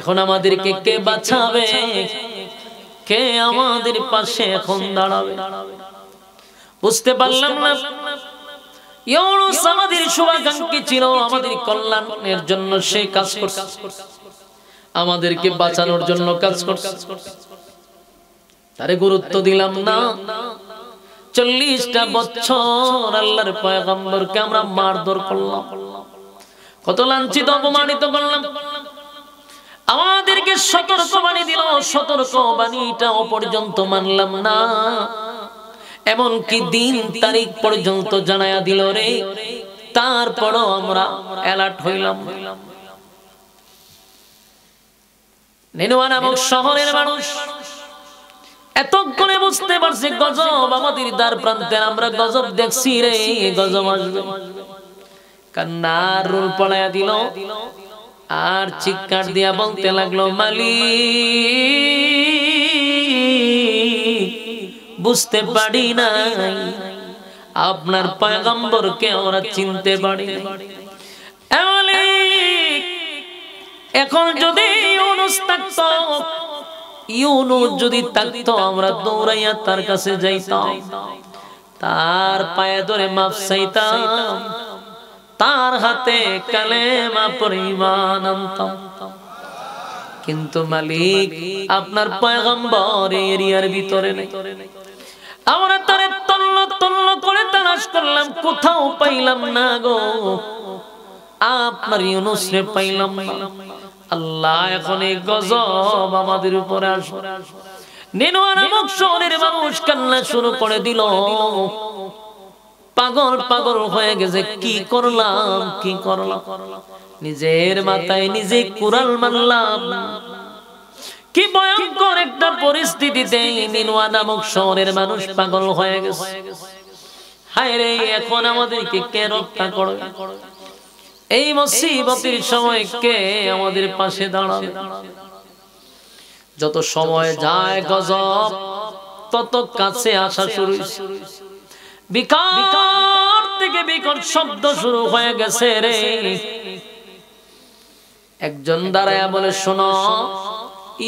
[SPEAKER 1] এখন আমাদেরকে কে বাঁচাবে? কে আমাদের পাশে এখন দাঁড়াবে? বুঝতে পারলাম না। ইউনূস আমাদের শুভাকাঙ্ক্ষী ছিল, আমাদের কল্যাণের জন্য সে কাজ করছে, আমাদেরকে বাঁচানোর জন্য কাজ করছে, তারে গুরুত্ব দিলাম না। 40টা বছর আল্লাহর পয়গম্বরকে আমরা মারধর করলাম, কত লাঞ্ছিত অপমানিত করলাম, আমাদেরকে সতর্কবাণী দিল, সতর্কবাণীটাও পর্যন্ত মানলাম না, এমনকি দিন তারিখ পর্যন্ত জানায়া দিল রে, তারপরও আমরা অ্যালার্ট হইলাম। নিনুয়া নামক শহরের মানুষ এতক্ষণে বুঝতে পারছে গজব আমাদের দ্বার প্রান্তে, আমরা গজব দেখছি রে, গজব আসবে। কান্নার রোল পড়ায়া দিল। আর চিৎকার দিয়া বলতে লাগলো, মালিক বুঝতে পারি নাই আপনার পয়গম্বরকে ওরা চিনতে পারি নাই। এখন যদি ইউনুস থাকতো, ইউনুস যদি থাকতো, আমরা দৌড়াইয়া তার কাছে যাইতাম, তার পায়ে ধরে মাফ চাইতাম, তার হাতে কালেমা পড়ে ঈমান আনতাম। কিন্তু মালিক আপনার পয়গম্বর এরিয়ার ভিতরে নেই। আমরা তারে তল্ল তল্ল করে তালাশ করলাম, কোথাও পাইলাম না গো। আপনার ইউনুস রে পাইলাম না। আল্লাহ এখন এই গজব আমাদের উপরে আসবে। নেনোয়া নামক শহরের মানুষ কান্না শুরু করে দিল, পাগল পাগল হয়ে গেছে, কি করলাম কি করলাম, নিজের মাথায় নিজে কুড়াল মারলাম। কি ভয়ঙ্কর একটা পরিস্থিতিতে নেনোয়া নামক শহরের মানুষ পাগল হয়ে গেছে। হায় রে, এখন আমাদেরকে কে রক্ষা করবে? এই মুসিবতের সময় কে আমাদের পাশে দাঁড়াবে? যত সময় যায় গজব তত কাছে আসা শুরু হয়েছে। বিকট থেকে বিকট শব্দ শুরু হয়ে গেছে রে। একজন দাঁড়ায়া বলে, শোনো,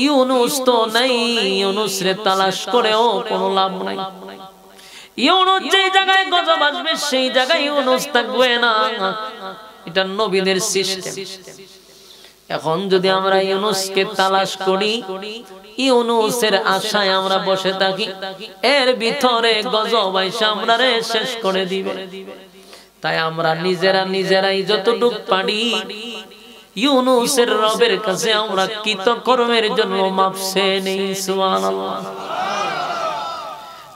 [SPEAKER 1] ইউনুস তো নাই, ইউনুস রে তালাশ করেও কোনো লাভ নাই। ইউনুস যে জায়গায় গজব আসবে সেই জায়গায় ইউনুস থাকবে না, এটা নবীদের সিস্টেম। এখন যদি আমরা ইউনুসকে তালাশ করি, ইউনুসের আশায় আমরা বসে থাকি, এর ভিতরে গজব আইসা আমরা রে শেষ করে দিবে। তাই আমরা নিজেরাই যতটুকু পারি ইউনুসের রবের কাছে আমরা কৃতকর্মের জন্য মাফ চেয়ে নেই। সুবহানাল্লাহ।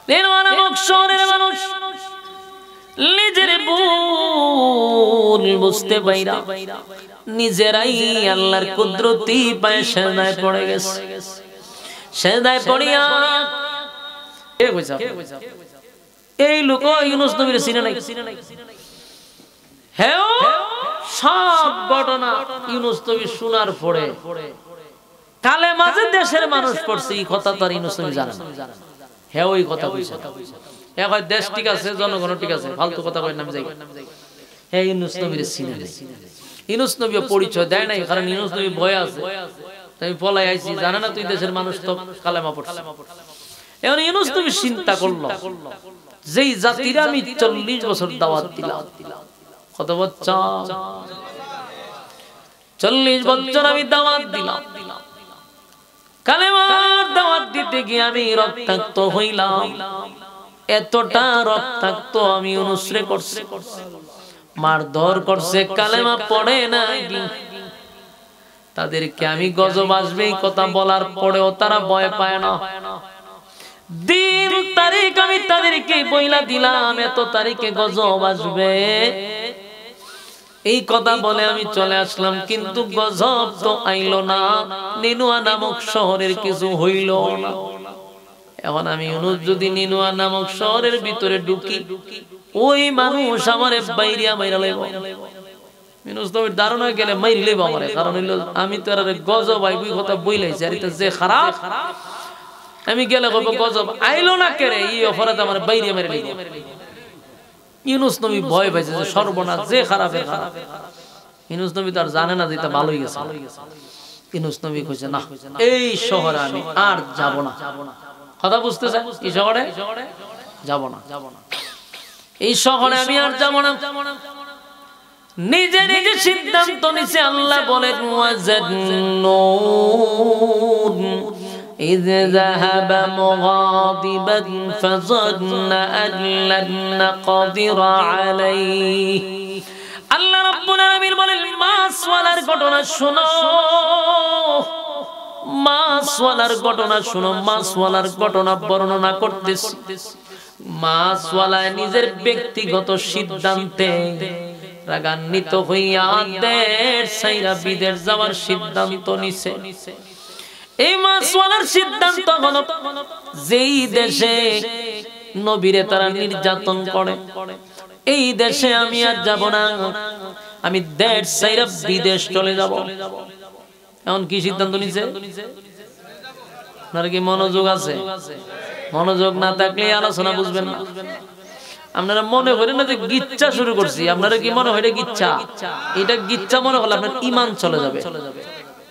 [SPEAKER 1] নেনোয়া নামক শহরের মানুষ নিজের ভুল বুঝতে পাইরা নিজেরাই আল্লাহর কুদরতি পায়ে সেজদায় পড়ে গেছে। সেজদায় পড়িয়া এই লোক ইউনুস নবীর চিনে নাই। হ্যাঁ, সব ঘটনা ইউনুস নবী শোনার পরে কালেমা যে দেশের মানুষ পড়ছে এই কথা তো আর ইউনুস নবী জানে না। হ্যাঁ, ওই কথা কইছে, এখন দেশ ঠিক আছে, জনগণ ঠিক আছে, ফালতু কথা কই নাম যাই। হ্যাঁ, ইউনুস নবীর চিনে নাই। ইউনুস নবী পরিচয় দেয় নাই, কারণ ইউনুস নবী ভয় আছে, তাই পলাই আইছি, জানে না তুই দেশের মানুষ তো কালেমা পড়ছে। এখন ইউনুস নবী চিন্তা করলো, যেই জাতির আমি 40 বছর দাওয়াত দিলাম, কত বছর? 40 বছর আমি দাওয়াত দিলাম, কালেমার দাওয়াত দিতে গিয়ে আমি রক্তাক্ত হইলাম। এতটা রক্তাক্ত আমি ইউনুসরে করছে, মারধর করছে, কালেমা পড়ে নাই। তাদেরকে আমি গজব আসবে এই কথা বলার পরেও তারা ভয় পায় না। দিন তারিখ আমি তাদেরকে বইলা দিলাম, এত তারিখে গজব আসবে, এই কথা বলে আমি চলে আসলাম, কিন্তু গজব তো আইলো না। নেনোয়া নামক শহরের কিছু হইল না। এখন আমি ইউনুস যদি নেনোয়া নামক শহরের ভিতরে ঢুকি, ওই মানুষ আমারে বাইরিয়া মাইরা লাইব। ইউনুস নবীর ধারণা গেলে মাইরি লাইব আমারে, কারণ হইল আমি তো আর গজব আইবই কথা বইলাইছি, আর এটা যে খারাপ, আমি গেলে কব গজব আইলো না কেরে, এই অপরাধ আমার বাইরিয়া মাইরা লাইব। ইউনুস নবী ভয় পাইছে যে সর্বনাশ, যে খারাপের খারাপ। ইউনুস নবী তো আর জানে না যে এটা ভালোই গেছে। ইউনুস নবী কইছে, না, এই শহরে আমি আর যাব না। কথা বুঝতেছেন? এই শহরে যাব না, এই শহরে আমি আর যাব না। নিজে নিজে সিদ্ধান্ত নিছে। আল্লাহ বলেন, ওয়াজান্নুন إذ ذهب مغاضبا فظن أن لن نقدر عليه। আল্লাহ রাব্বুল আলামিন বলেন, মাছওয়ালার ঘটনা শোনো, মাছওয়ালার ঘটনা শোনো। মাছওয়ালার ঘটনা বর্ণনা করতেছি। মাছওয়ালা নিজের ব্যক্তিগত সিদ্ধান্তে রাগান্বিত হইয়া দেশ ছাইরা বিদেশ যাওয়ার সিদ্ধান্ত নিছে। এই মাছওয়ালার সিদ্ধান্ত হলো, যেই দেশে নবীরে তারা নির্যাতন করে, এই দেশে আমি আর যাব না। আমি দেশ ছাইরা বিদেশ চলে যাব। এখন কি সিদ্ধান্ত নিছে? আপনার কি মনোযোগ আছে? মনোযোগ না থাকলে আলোচনা বুঝবেন না। আপনারা মনে করেন না যে গিচ্ছা শুরু করছি, আপনারা কি মনে হয় এটা গিচ্ছা? এটা গিচ্ছা মনে হলে আপনার ঈমান চলে যাবে,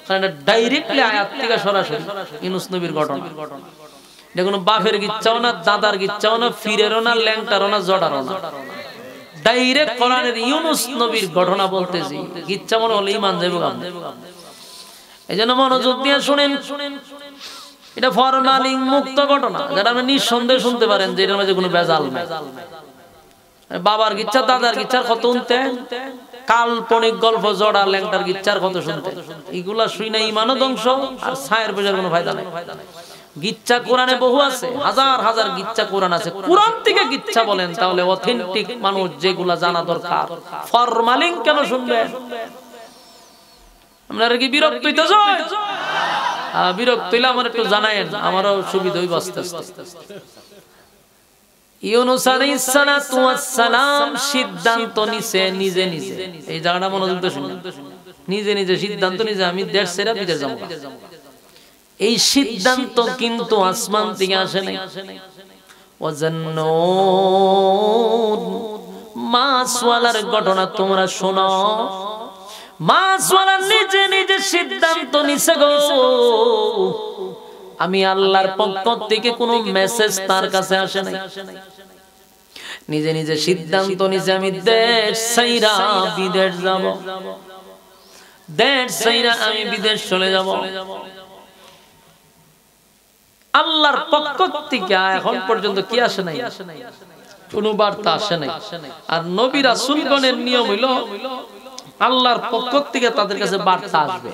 [SPEAKER 1] কারণ এটা ডাইরেক্টলি আয়াত থেকে সরাসরি ইউনূস নবীর ঘটনা। এটা কোনো বাপের গিচ্ছাও না, দাদার গিচ্ছাও না, ফিরেরও না, ল্যাংটারও না, জড়ারও না, ডাইরেক্ট কোরআনের ইউনূস নবীর ঘটনা বলতেছি। গিচ্ছা মনে হলে ঈমান যাবে। এইজন্য মনোযোগ দিয়ে শুনেন, এটা ফরমালিন মুক্ত ঘটনা, যেটা আপনি নিঃসন্দেহে শুনতে পারেন যে এটার মধ্যে কোনো ভেজাল নাই। বাবার গিচ্ছা, দাদার গিচ্ছার কত শুনতেন, কাল্পনিক গল্প, জড়া ল্যাংটার গিচ্ছার কত শুনতেন। এগুলা শুই না ঈমানও ধ্বংস, আর ছায়ের বোঝার কোনো ফায়দা নাই। গিচ্ছা কোরআনে বহু আছে, হাজার হাজার গিচ্ছা কোরআন আছে। কোরআন থেকে গিচ্ছা বলেন তাহলে অথেন্টিক মানুষ যেগুলা জানা দরকার। ফরমালিন কেন শুনবেন? আপনারা কি বিরক্ত হইতেছেন? বিরক্ত হইলে আমার একটু জানায়েন, আমারও সুবিধা হইব আস্তে আস্তে। ইউনূস আলাইহিস সালাতু ওয়াস সালাম সিদ্ধান্ত নিছে নিজে নিজে। এই জায়গাটা মনোযোগ দিয়ে শুনুন। নিজে নিজে সিদ্ধান্ত নিছে আমি দেশ ছেড়ে বিদেশ যাব। এই সিদ্ধান্ত কিন্তু আসমান থেকে আসে নাই। ওয়াজান্নুন, মাছওয়ালার ঘটনা তোমরা শোনো। মাছওয়ালা নিজে নিজে সিদ্ধান্ত নিছে গো, আমি আল্লাহর পক্ষ থেকে কোনো মেসেজ তার কাছে আসে নাই। নিজে নিজে সিদ্ধান্ত নিছে আমি দেশ ছাইরা বিদেশ যাব, দেশ ছাইরা আমি বিদেশ চলে যাব। আল্লাহর পক্ষ থেকে এখন পর্যন্ত কি আসে নাই? কোনো বার্তা আসে নাই। আর নবী রাসূলগণের নিয়ম হইল আল্লাহর পক্ষ থেকে তাদের কাছে বার্তা আসবে।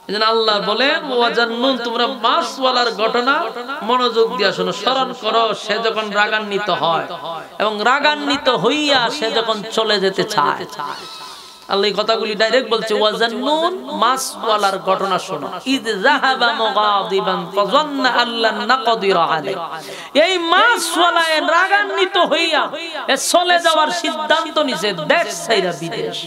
[SPEAKER 1] এজন্য আল্লাহ বলেন ওয়াজান্নুন, তোমরা মাছওয়ালার ঘটনা মনোযোগ দিয়ে শোনো, স্মরণ করো। সে যখন রাগান্বিত হয় এবং রাগান্বিত হইয়া সে যখন চলে যেতে চায়, আল্লাহ এই কথাগুলি ডাইরেক্ট বলছে। ওয়াজান্নুন, মাছওয়ালার ঘটনা শোনো। ইদ যাহাবা মুগাদিবান ফাযান্না আল্লান নাকদির আলাইহি, এই মাছওয়ালা রাগান্বিত হইয়া চলে যাওয়ার সিদ্ধান্ত নিছে দেশ ছাইরা বিদেশ।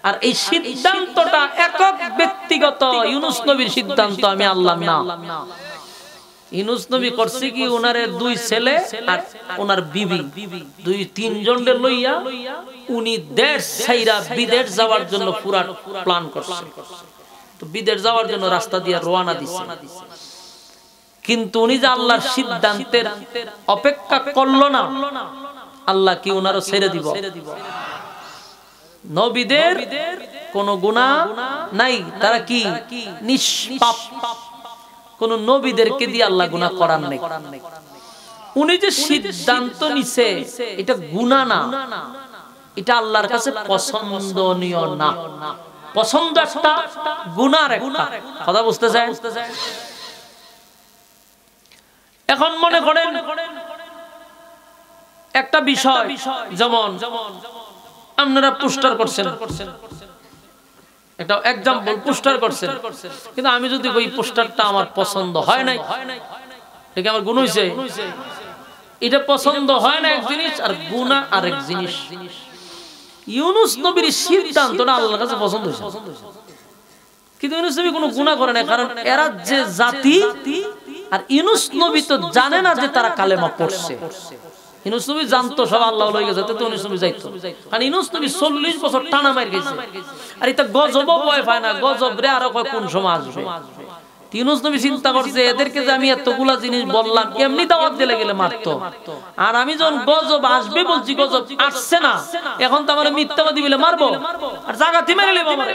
[SPEAKER 1] আর এই সিদ্ধান্তটা একক ব্যক্তিগত ইউনূস নবীর সিদ্ধান্ত, আমি আল্লাহ না। ইউনূস নবী করছে কি, ওনারে দুই ছেলে আর ওনার বিবি, দুই তিনজনের লইয়া উনি দেশ ছাইরা বিদেশ যাওয়ার জন্য পুরা প্ল্যান করছে। তো বিদেশ যাওয়ার জন্য রাস্তা দিয়ে রওনা দিছে। কিন্তু উনি যে আল্লাহর সিদ্ধান্তের অপেক্ষা করলো না, আল্লাহ কি ওনারও ছেড়ে দিব? নবীদের কোনো গুনাহ নাই, তারা কি নিষ্পাপ। কোন নবীদেরকে দিয়ে আল্লাহ গুনাহ করার নাই। উনি যে সিদ্ধান্ত নিছে এটা গুনাহ না, এটা আল্লাহর কাছে পছন্দনীয় না। পছন্দ একটা, গুনার একটা। কথা বুঝতে চাই? এখন মনে করেন একটা বিষয়, যেমন আপনারা পোস্টার করছেন, একটা एग्जांपल পোস্টার করছেন, কিন্তু আমি যদি ওই পোস্টারটা আমার পছন্দ হয় নাই, এটা কি আমার গুনাহ হইছে? এটা পছন্দ হয় না এক জিনিস, আর গুনাহ আরেক জিনিস। ইউনূস নবীর সিদ্ধান্তটা আল্লাহর কাছে পছন্দ হইছে, কিন্তু ইউনূস নবী কোনো গুনাহ করে না, কারণ এরা যে জাতি, আর ইউনূস নবী তো জানে না যে তারা কালেমা পড়ছে। ইউনূস নবী জানতো সব আল্লাহ লয়ে গেছে, তো ইউনূস নবী যাইতো। কারণ ইউনূস নবী 40 বছর টানা মার গেছে, আর এটা গজব ভয় পায় না। গজব রে আর কোন সময় আসবে। ইউনূস নবী চিন্তা করছে এদেরকে যে আমি এতগুলা জিনিস বললাম, এমনি দাওয়াত দিলে গেলে মারতো, আর আমি যখন গজব আসবে বলছি, গজব আসছে না, এখন তো আমার মিথ্যাবাদী বলে মারবো, আর জাগাতি মেরে নেব আমারে।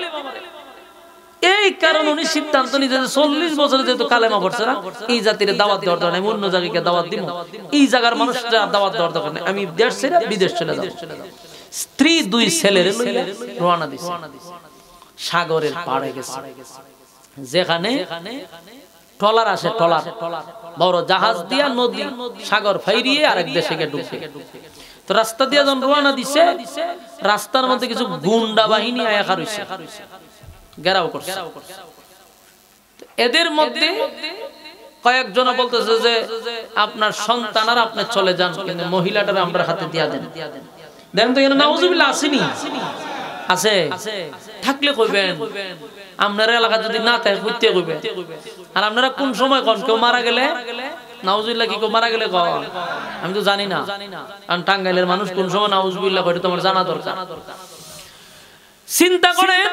[SPEAKER 1] এই কারণে উনি সিদ্ধান্ত নিয়েছে যে 40 বছরে যেহেতু কালেমা পড়ছে না, এই জাতির দাওয়াত দেওয়ার দরকার নেই, অন্য জায়গায় দাওয়াত দিব, এই জায়গার মানুষরা দাওয়াত দেওয়ার দরকার নেই, আমি দেশ ছেড়ে বিদেশ চলে যাব। স্ত্রী দুই ছেলের লইয়া রওনা দিছে, সাগরের পাড়ে গেছে, যেখানে ট্রলার আসে, ট্রলার বড় জাহাজ দিয়া নদী সাগর ফাইরিয়ে আরেক দেশে গিয়ে ঢুকে। তো রাস্তা দিয়ে যখন রওনা দিছে, রাস্তার মধ্যে কিছু গুন্ডা বাহিনী আয়া খারইছে, ঘেরাও করছে। এদের মধ্যে কয়েকজন বলতেছে যে আপনার সন্তান আর আপনি চলে যান, কিন্তু মহিলাটার আমরা হাতে দিয়া দেন। দেন তো এখানে নাউজুবিল্লাহ আসেনি, আছে থাকলে কইবেন আপনার এলাকা যদি না থাকে কইতে কইবেন আর আপনারা কোন সময় কোন কেউ মারা গেলে নাউজুবিল্লাহ কি কেউ মারা গেলে কও আমি তো জানি না কারণ টাঙ্গাইলের মানুষ কোন সময় নাউজুবিল্লাহ কয় তোমার জানা দরকার চিন্তা করেন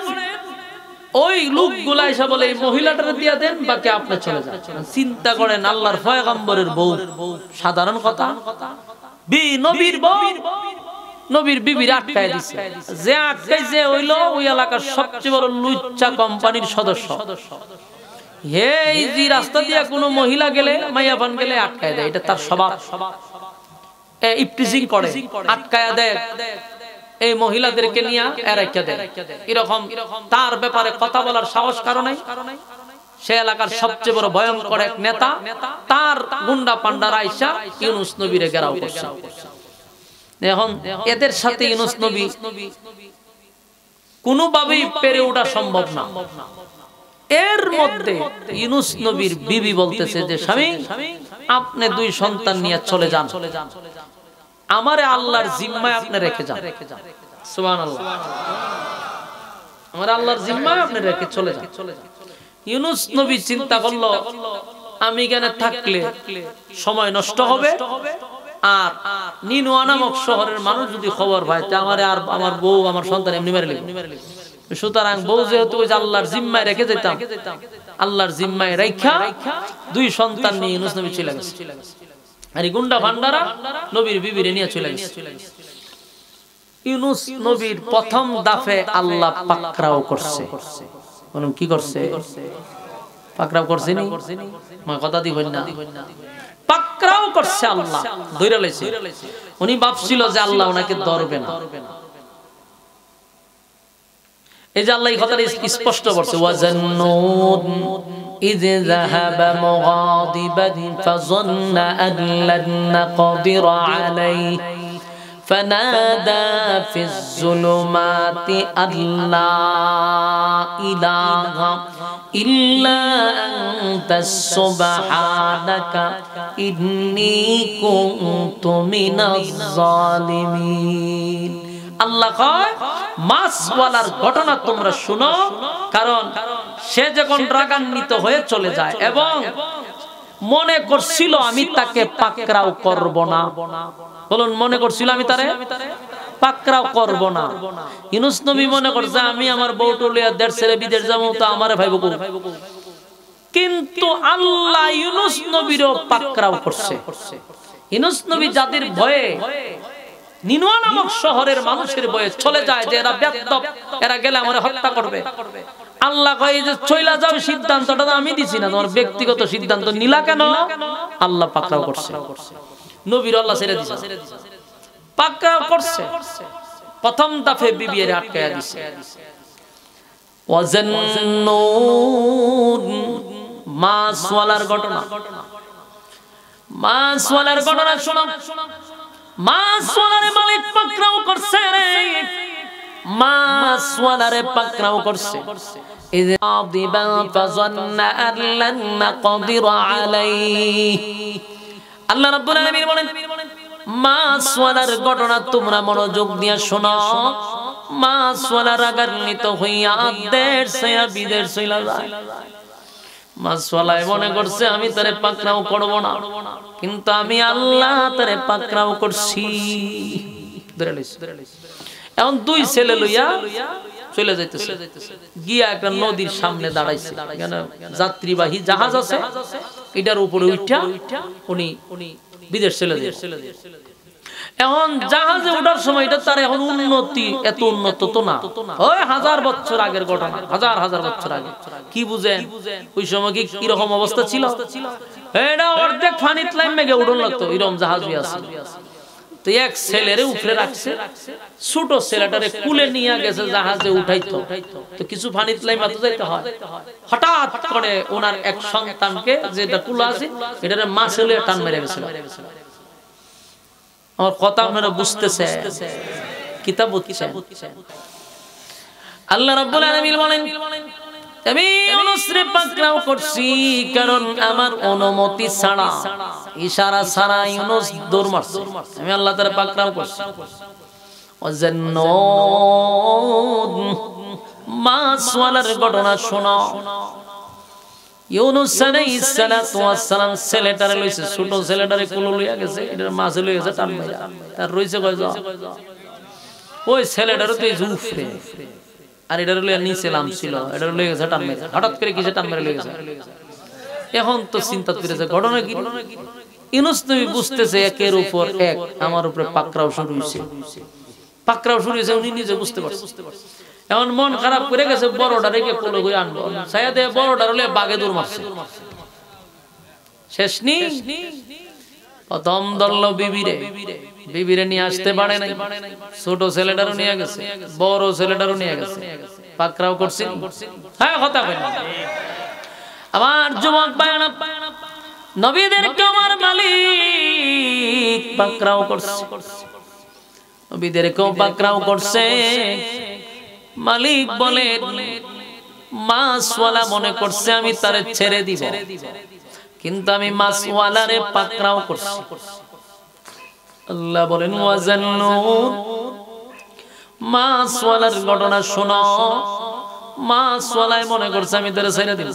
[SPEAKER 1] ওই লোকগুলা এসে বলে এই মহিলাটারে দিয়া দেন বাকি আপনি চলে যান চিন্তা করেন আল্লাহর পয়গম্বরের বউ সাধারণ কথা নবীর বউ নবীর বিবির আটকায় দিছে যে আটকাইছে হইলো ওই এলাকার সবচেয়ে বড় লুচ্চা কোম্পানির সদস্য এই যে রাস্তা দিয়া কোনো মহিলা গেলে মাইয়াবান গেলে আটকায় দেয় এটা তার স্বভাব ইপটিজিং করে আটকায় দেয় এই মহিলাদেরকে নিয়ে এরাইকা দেয় এরকম তার ব্যাপারে কথা বলার সাহস কারণে সে এলাকার সবচেয়ে বড় ভয়ঙ্কর এক নেতা তার গুন্ডা পান্ডারা আইসা ইউনুস নবীরে ঘেরাও করছে এখন এদের সাথে ইউনুস নবী কোনোভাবেই পেরে ওঠা সম্ভব না এর মধ্যে ইউনুস নবীর বিবি বলতেছে যে স্বামী আপনি 2 সন্তান নিয়ে চলে যান আমারে আল্লাহর জিম্মায় আপনি রেখে যান সুবহানাল্লাহ আমারে আল্লাহর জিম্মায় আপনি রেখে চলে যান ইউনুস নবী চিন্তা করলো আমি এখানে থাকলে সময় নষ্ট হবে আর নিনুয়া নামক শহরের মানুষ যদি খবর পায় তে আমারে আর আমার বউ আমার সন্তান এমনি মেরে লিখবে সুতরাং বউ যেহেতু ওই আল্লাহর জিম্মায় রেখে যেতাম আল্লাহর জিম্মায় রাইখা 2 সন্তান নিয়ে ইউনুস নবী চলে গেছে আর এই গুন্ডা ভান্ডারা নবীর বিবিরে নিয়ে চলে গেছে ইউনুস নবীর প্রথম দাফে আল্লাহ পাকড়াও করছে বলুন কি করছে পাকড়াও করছে নি মা কথা দিবেন না পাকড়াও করছে আল্লাহ ধইরা লাইছে উনি ভাবছিল যে আল্লাহ ওনাকে ধরবে না এই যে আল্লাহ এই কথাটা স্পষ্ট করছে ওয়াজান্নুন إذ ذهب مغاضبا فظن أن لن نقدر عليه فنادى في الظلمات أن لا إله إلا أنت سبحانك إني كنت من الظالمين আল্লাহ কয় মাছওয়ালার ঘটনা তোমরা শুনো কারণ সে যখন রাগান্বিত হয়ে চলে যায় এবং মনে করছিল আমি তাকে পাকড়াও করব না বলুন মনে করছিল আমি তারে পাকড়াও করব না ইউনুস নবী মনে করছে আমি আমার বউটো লইয়া দেশ ছেড়ে বিদেশ যাবো তো আমারে ভাইবো কিন্তু আল্লাহ ইউনুস নবীরও পাকড়াও করছে ইউনুস নবী যাদের ভয়ে নিনুয়া নামক শহরের মানুষের ভয়ে চলে যায় যে এরা বেয়াদব এরা গেলে আমারে হত্যা করবে আল্লাহ কয় যে চইলা যাও সিদ্ধান্তটা তো আমি দিছি না তোমার ব্যক্তিগত সিদ্ধান্ত নিলা কেন আল্লাহ পাকড়াও করছে নবীর আল্লাহ ছেড়ে দিয়েছে পাকড়াও করছে প্রথম দফে বিবির আটকায়া দিছে ওয়াজান্নুন মাছওয়ালার ঘটনা শোনো মাছওয়ালারে মালিক পাকড়াও করছে রে মাছওয়ালারে পাকড়াও করছে ইযা আদিবা ফাযান্না আন লান নাকদির আলাইহি আল্লাহ রাব্বুল আলামিন বলেন মাছওয়ালার ঘটনা তোমরা মনোযোগ দিয়ে শোনো মাছওয়ালা রাগান্বিত হইয়া দেশ ছেড়ে বিদেশ চলে যায় মাছওয়ালায় মনে করছে আমি তারে পাকড়াও করব না কিন্তু আমি আল্লাহ তারে পাকড়াও করছি ধরে লইছে এখন 2 ছেলে লইয়া চলে যাইতেছে গিয়া একটা নদীর সামনে দাঁড়াইছে এখানে যাত্রীবাহী জাহাজ আছে এটার উপরে উঠা উনি বিদেশ চলে যাচ্ছে এখন জাহাজে ওঠার সময় এটা তার এখন উন্নতি এত উন্নত তো না ওই 1000 বছর আগের ঘটনা হাজার বছর আগে কি বুঝেন ওই সময় কি রকম অবস্থা ছিল এটা অর্ধেক পানিতে লাইমে গিয়ে উড়ন লাগতো এরকম জাহাজই আছে তো এক ছেলেরে উপরে রাখছে ছোট ছেলেটারে কুলে নিয়ে গেছে জাহাজে উঠাইতো তো কিছু পানিতে লাইমে তো যাইতে হয় হঠাৎ করে ওনার এক সন্তানকে যেটা কুলা আছে এটারে মাছে লয়ে টান মেরে গেছিল আমার কথা আপনারা বুঝতেছে কিতাব বুঝছেন আল্লাহ রাব্বুল আলামিন বলেন আমি ইউনুসরে পাকড়াও করছি কারণ আমার অনুমতি ছাড়া ইশারা ছাড়া ইউনুস দৌড় মারছে আমি আল্লাহ তাআলা পাকড়াও করছি ওয়াজান্নুন মাছওয়ালার ঘটনা শোনো। ইউনূস আলাইহিস সালাতু ওয়াস সালাম ছেলেটারে লইছে, ছোট ছেলেটারে কোলে লইয়া গেছে, এটা মাছ লইয়া গেছে টান মাইরা, তার রইছে কয়জন, ওই ছেলেটারে তো জুফরে, আর এটারে লইয়া নিচে নামছিল, এটারে লইয়া গেছে টান মাইরা, হঠাৎ করে কিসে টান মাইরা লইয়া গেছে। এখন তো চিন্তা করেছে ঘটনা কি। ইউনূস নবী বুঝতেছে একের উপর এক আমার উপরে পাকড়াও শুরু হইছে, পাকড়াও শুরু হইছে, উনি নিজে বুঝতে পারছে। এখন মন খারাপ করে গেছে, বড়টা রেখে কোলে করে আনবো, সায়াদে বড়টা হলে বাগে দৌড় মারছে, শেষ নি। প্রথম ধরল বিবিরে, বিবিরে নিয়ে আসতে পারে নাই, ছোট ছেলেটারও নিয়ে গেছে, বড় ছেলেটারও নিয়ে গেছে, পাকড়াও করছে। হ্যাঁ কথা কই না আমার যুবক ভাইরা, নবীদেরকে আমার মালিক পাকড়াও করছে, নবীদেরকেও পাকড়াও করছে। মালিক বলে মাছওয়ালা মনে করছে আমি তারে ছেড়ে দিব, কিন্তু আমি মাছওয়ালারে পাকড়াও করছি। আল্লাহ বলেন ওয়াজান্নুন মাছওয়ালার ঘটনা শোনো। মাছওয়ালায় মনে করছে আমি তারে ছেড়ে দিব,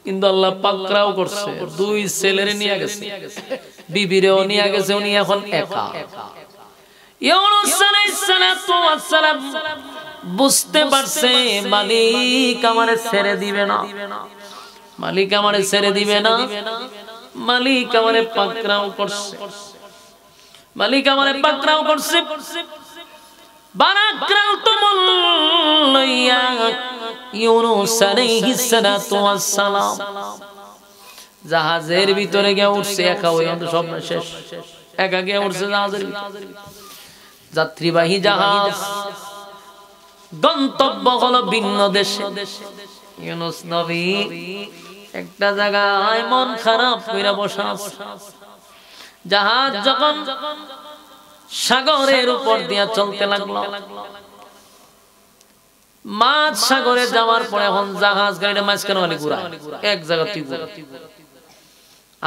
[SPEAKER 1] কিন্তু আল্লাহ পাকড়াও করছে। দুই ছেলেরে নিয়ে গেছে, বিবিরেও নিয়ে গেছে, উনি এখন একা। ইউনূস আলাইহিস সালাতু ওয়াস সালাম বুঝতে পারছে মালিক আমারে ছেড়ে দিবে না, মালিক আমারে ছেড়ে দিবে না, মালিক আমারে পাকড়াও করছে, মালিক আমারে পাকড়াও করছে। বারাকাতুমুল লাইয়া ইউনূস আলাইহিস সালাতু ওয়াস সালাম জাহাজের ভিতরে গিয়ে উঠছে, একা হয়ে সব শেষ, একা গিয়ে উঠছে জাহাজের ভিতরে। যাত্রীবাহী জাহাজ, গন্তব্য হলো ভিন্ন দেশে। ইউনূস নবী একটা জায়গায় মন খারাপ কইরা বসা আছে। জাহাজ যখন সাগরের উপর দিয়া চলতে লাগলো, মাঝ সাগরে যাওয়ার পরে এখন জাহাজ গাড়িটা মাঝখানে মানে ঘুরা, এক জায়গা তুই ঘুরা,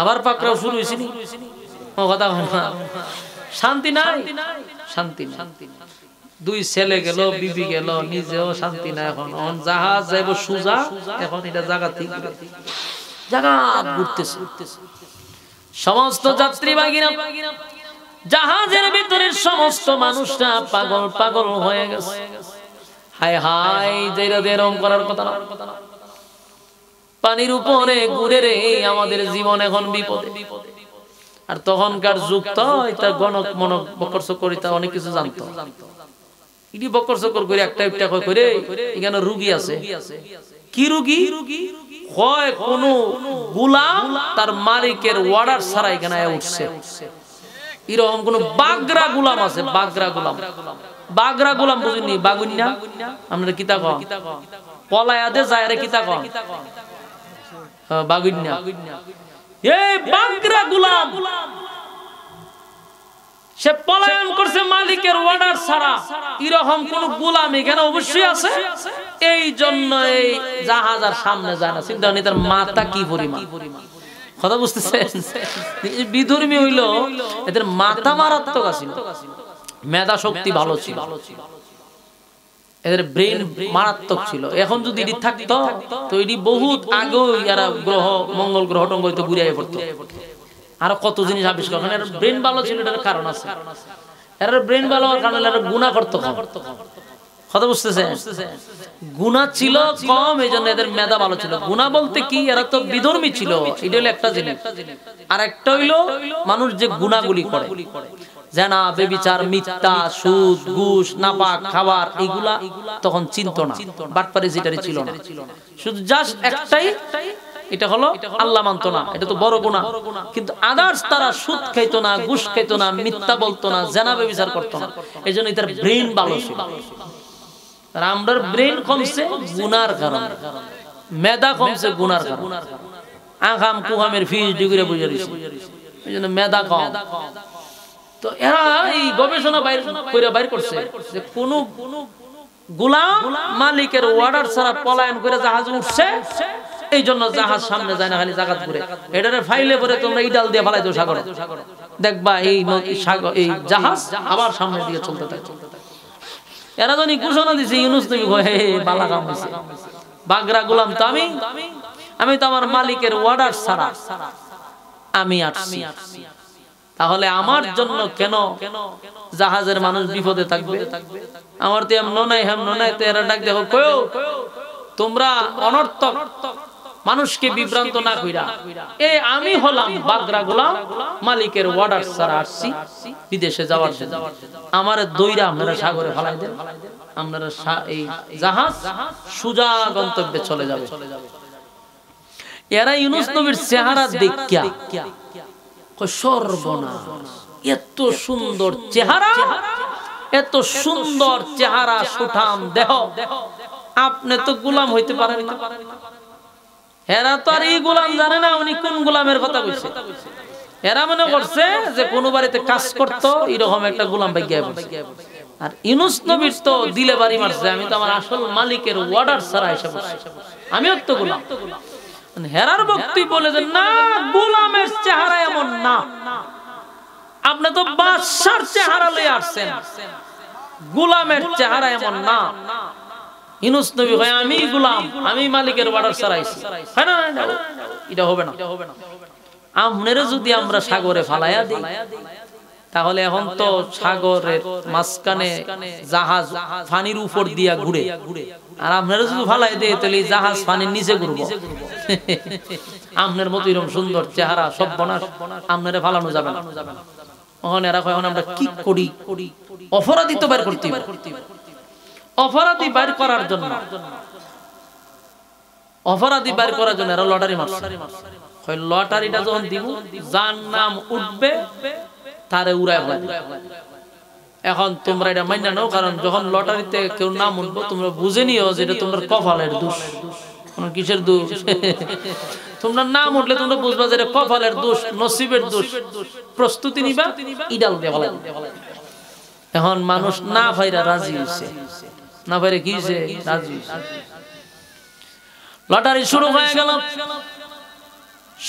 [SPEAKER 1] আবার পাকড়াও শুরু হয়েছে। ও কথা না, শান্তি নাই, শান্তি নাই। দুই ছেলে গেল, বিবি গেল, নিজেও শান্তি নাই। এখন জাহাজ যাইব সুজা, এখন এটা জায়গা থেকে জায়গা ঘুরতেছে। সমস্ত যাত্রীবাহীরা, জাহাজের ভিতরের সমস্ত মানুষরা পাগল পাগল হয়ে গেছে। হায় হায়, যেটা এরকম করার কথা না, পানির উপরে ঘুরে রে আমাদের জীবন এখন বিপদে। আর তখনকার যুগ তো এটা গণক মনক বকর চকর, এটা অনেক কিছু জানতো। ইডি বকর চকর করে একটা একটা করে এখানে রুগী আছে। কি রুগী? হয় কোন গোলাম তার মালিকের অর্ডার ছাড়া এখানে উঠছে, এরকম কোন বাগরা গোলাম আছে। বাগরা গোলাম, বাগরা গোলাম বুঝিনি? বাগুন্যা আমরা কিতা কম পলায়াদে যায় রে, কিতা কম বাগুন্যা। এই বাগরা গোলাম সে পলায়ন করছে মালিকের অর্ডার ছাড়া, এরকম কোন গোলাম এখানে অবশ্যই আছে। এই জন্য এই জাহাজ আর সামনে যায় না। চিন্তা নেই তার মাথা কি পরিমাণ, কথা বুঝতেছেন? বিধর্মী হইল, এদের মাথা মারাত্মক ছিল, মেধা শক্তি ভালো ছিল, এদের ব্রেন মারাত্মক ছিল। এখন যদি এটি থাকতো তো এটি বহুত আগে এরা গ্রহ, মঙ্গল গ্রহ টঙ্গল তো ঘুরে পড়তো, আরো কত জিনিস আবিষ্কার। কারণ এর ব্রেন ভালো ছিল, এটার কারণ আছে। এর ব্রেন ভালো হওয়ার কারণে এরা গুনাহ করতো কম, কথা বুঝতেছে? গুনাহ ছিল কম, এই জন্য এদের মেধা ভালো ছিল। গুনাহ বলতে কি, এরা তো বিধর্মী ছিল, এটা হলো একটা জিনিস। আর একটা হইলো মানুষ যে গুনাহগুলি করে, জানা, বেবিচার, মিথ্যা, সুদ, ঘুষ, নাপাক খাবার, এইগুলা তখন চিনতো না, বাটপারি যেটারই ছিল না। শুধু জাস্ট একটাই, এটা হলো আল্লাহ মানতো না, এটা তো বড় গুনাহ। কিন্তু আদার্স তারা সুদ খাইতো না, ঘুষ খাইতো না, মিথ্যা বলতো না, জানা বেবিচার করতো না। এই জন্য তার ব্রেন ভালো ছিল। আর আমাদের ব্রেন কমছে গুনার কারণে, মেধা কমছে গুনার কারণে। আগাম কুহামের ফিস ডিগ্রি বুঝে রয়েছে, এই জন্য মেধা কম। তো এরা এই গবেষণা বাইর করছে যে কোন গোলাম মালিকের অর্ডার ছাড়া পলায়ন করে জাহাজ উঠছে, এই জন্য জাহাজ সামনে যায় না, খালি জাকাত ঘুরে। এটারে ফাইলে পরে তোমরা ইডাল দিয়ে ফালাই দাও সাগরে, দেখবা এই সাগর এই জাহাজ আবার সামনে দিয়ে চলতে থাকে। এরা জানি ঘোষণা দিছে ইউনূস নবী হে বালা কাম হইছে, বাগরা গোলাম তো আমি তো আমার মালিকের অর্ডার ছাড়া আমি আসছি, তাহলে আমার জন্য কেন জাহাজের মানুষ বিপদে থাকবে? আমার তো এমন নাই হেমন নাই। তো এরা ডাক দেখো কয়ো তোমরা অনর্থক মানুষকে বিভ্রান্ত না কইরা, আমি হলাম বাগরা গোলাম, মালিকের অর্ডার ছাড়া আসছি বিদেশে যাওয়ার জন্য। আমারে দইরা আপনারা সাগরে ফেলাই দেন, আপনারা এই জাহাজ সোজা গন্তব্যে চলে যাবে। এরা ইউনূস নবীর চেহারা দেখিয়া সর্বনাশ, এত সুন্দর চেহারা, এত সুন্দর চেহারা, সুঠাম দেহ, আপনি তো গোলাম হইতে পারেন না। এরা তো আর এই গোলাম জানে না উনি কোন গোলামের কথা কইছে। এরা মনে করছে যে কোন বাড়িতে কাজ করতো এরকম একটা গোলাম ভাগ্যে পড়ছে। আর ইউনূস নবীর তো দিলে বাড়ি মারছে, আমি তো আমার আসল মালিকের অর্ডার ছাড়া এসে বসে, আমিও তো গোলাম। হেরার বক্তব্য বলে যে না, গোলামের চেহারা এমন না, আপনি তো বাদশার চেহারা লয়ে আসছেন, গোলামের চেহারা এমন না। ইউনূস নবী কয় আমি গোলাম, আমি মালিকের অর্ডার ছাড়া আইছি। না না, এটা হবে না। আপনারা যদি আমরা সাগরে ফালাইয়া দিই, তাহলে এখন তো সাগরের মাঝখানে জাহাজ পানির উপর দিয়া ঘুরে, আর আপনারা যদি ফালাই দেয় তাহলে জাহাজ পানির নিচে ঘুরবো। আপনার মতো এরকম সুন্দর চেহারা সব বনাস, আপনারা ফালানো যাবে না। ওখানে এরা কয় আমরা কি করি, অপরাধী তো বের করতে হবে। অপরাধী বের করার জন্য, অপরাধী বের করার জন্য এরা লটারি মারছে। লটারিটা যখন দিব, যার নাম উঠবে তারে উড়ায় ফেলে। এখন তোমরা এটা মাইনা নাও, কারণ যখন লটারিতে কেউ নাম উঠবো তোমরা বুঝে নিও যে এটা তোমার কপালের দোষ। কিসের দোষ? তোমরা নাম উঠলে তোমরা বুঝবা যে এটা কপালের দোষ, নসিবের দোষ। প্রস্তুতি নিবা, ইডাল দিয়ে ফেলে। এখন মানুষ না ভাইরা রাজি হইছে, না ভাইরে কি হইছে, রাজি হইছে। লটারি শুরু হয়ে গেল,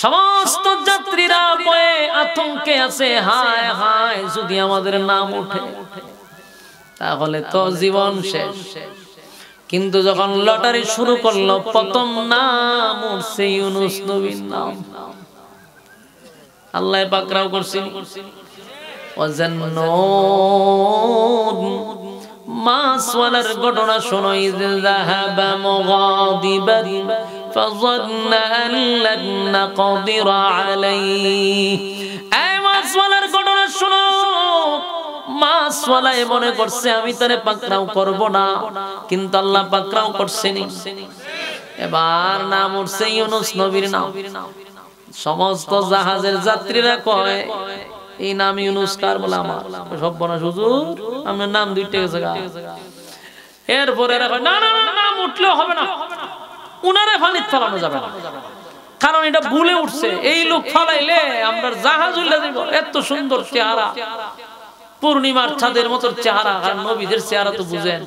[SPEAKER 1] সমস্ত যাত্রীরা ভয়ে আতঙ্কে আছে, হায় হায় যদি আমাদের নাম উঠে তাহলে তো জীবন শেষ। কিন্তু যখন লটারি শুরু করলো, প্রথম নাম উঠছে ইউনূস নবীর নাম। আল্লাহ পাকরাও করছেন মাছওয়ালার ঘটনা শোনো, যাহাবা মুগাদিবান فظن أن لن نقدر عليه। এই মাছওয়ালার ঘটনা শোনো, মাছওয়ালা মনে করছে আমি তারে পাকড়াও করব না, কিন্তু আল্লাহ পাকড়াও করছেনি। এবার নাম উঠছে ইউনূস নবীর নাম। সমস্ত জাহাজের যাত্রীরা কয় এই নাম ইউনূস কার? বলে আমার। সব বনাস হুজুর, আপনার নাম দুইটা গেছে গা। এরপরে এরা কয় না না না, নাম উঠলেও হবে না, উনারে ফানিত ফালানো যাবে না, কারণ এটা ভুলে উঠছে। এই লোক ফালাইলে আমরা জাহাজ উল্টে দিব। এত সুন্দর চেহারা, পূর্ণিমার চাঁদের মতো চেহারা, আর নবীদের চেহারা তো বুঝেন,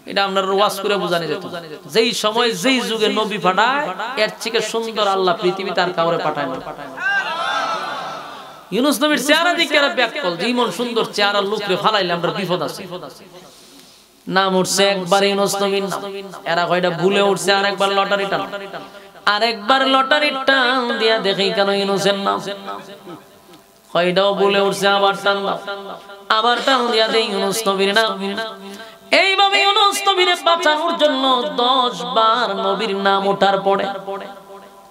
[SPEAKER 1] এটা আপনার ওয়াজ করে বোঝানো যেত। যেই সময় যেই যুগে নবী পাঠায়, এর থেকে সুন্দর আল্লাহ পৃথিবীতে আর কাউরে পাঠায় না। ইউনূস নবীর চেহারা দিকে এরা ব্যাকল, যেমন সুন্দর চেহারা লোকরে ফালাইলে আমরা বিপদ আছে। নাম উঠছে একবার ইউনূস নবীর নাম, এরা কয়টা ভুলে উঠছে আরেকবার লটারি টান, আরেকবার লটারি টান দিয়া দেখি কেন ইউনূসের নাম। কয়টাও ভুলে উঠছে, আবার টান দাও, আবার টান দিয়া দেই ইউনূস নবীর নাম। এইভাবে ইউনূস নবীরে বাঁচানোর জন্য 10 বার নবীর নাম ওঠার পরে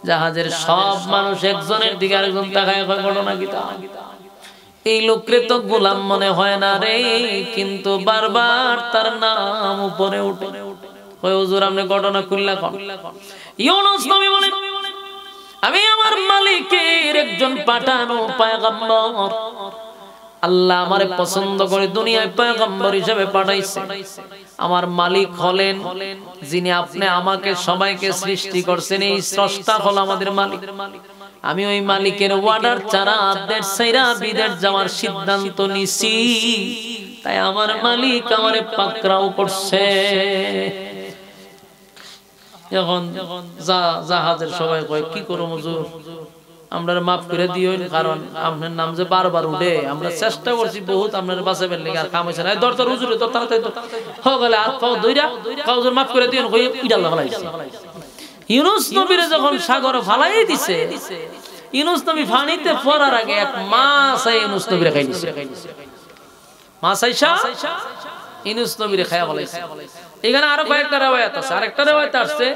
[SPEAKER 1] জাহাজের সব মানুষ একজনের দিকে আরেকজন তাকায়, ঘটনা কি তা? এই লোকরে তো গোলাম মনে হয় না রে, কিন্তু বারবার তার নাম উপরে উঠে। কয় হুজুর আপনি ঘটনা খুললা কোন? ইউনূস নবী বলেন আমি আমার মালিকের একজন পাঠানো পয়গম্বর, আল্লাহ আমারে পছন্দ করে দুনিয়ায় পয়গম্বর হিসেবে পাঠাইছে। আমার মালিক হলেন যিনি আপনি আমাকে সবাইকে সৃষ্টি করছেন, এই স্রষ্টা হল আমাদের মালিক। আমি ওই মালিকের অর্ডার ছাড়া দেশ ছাইরা বিদেশ যাওয়ার সিদ্ধান্ত নিছি, তাই আমার মালিক আমারে পাকড়াও করছে। এখন জাহাজের সবাই কয় কি করো হুজুর, আমরা মাফ করে দিও, কারণ আপনার নাম যে বারবার উঠে, আমরা চেষ্টা করছি বহুত আপনার বাঁচাবেন লেগে, আর কাম হইছে না। দরকার হুজুরে তো তাড়াতাড়ি হয়ে গেলে আর পাও দইরা হুজুর মাফ করে দিও, কই ইডাল্লাহ ফলাইছে। ইউনুস নবীরে যখন সাগরে ফালাই দিছে, ইউনুস নবী পানিতে পড়ার আগে এক মাছ ইউনুস নবীরে খাই দিছে। মাছ আইসা ইউনুস নবীরে খায়া ফলাইছে। এখানে আরো কয়েকটা রওয়ায়াত আছে। আরেকটা রওয়ায়াত আছে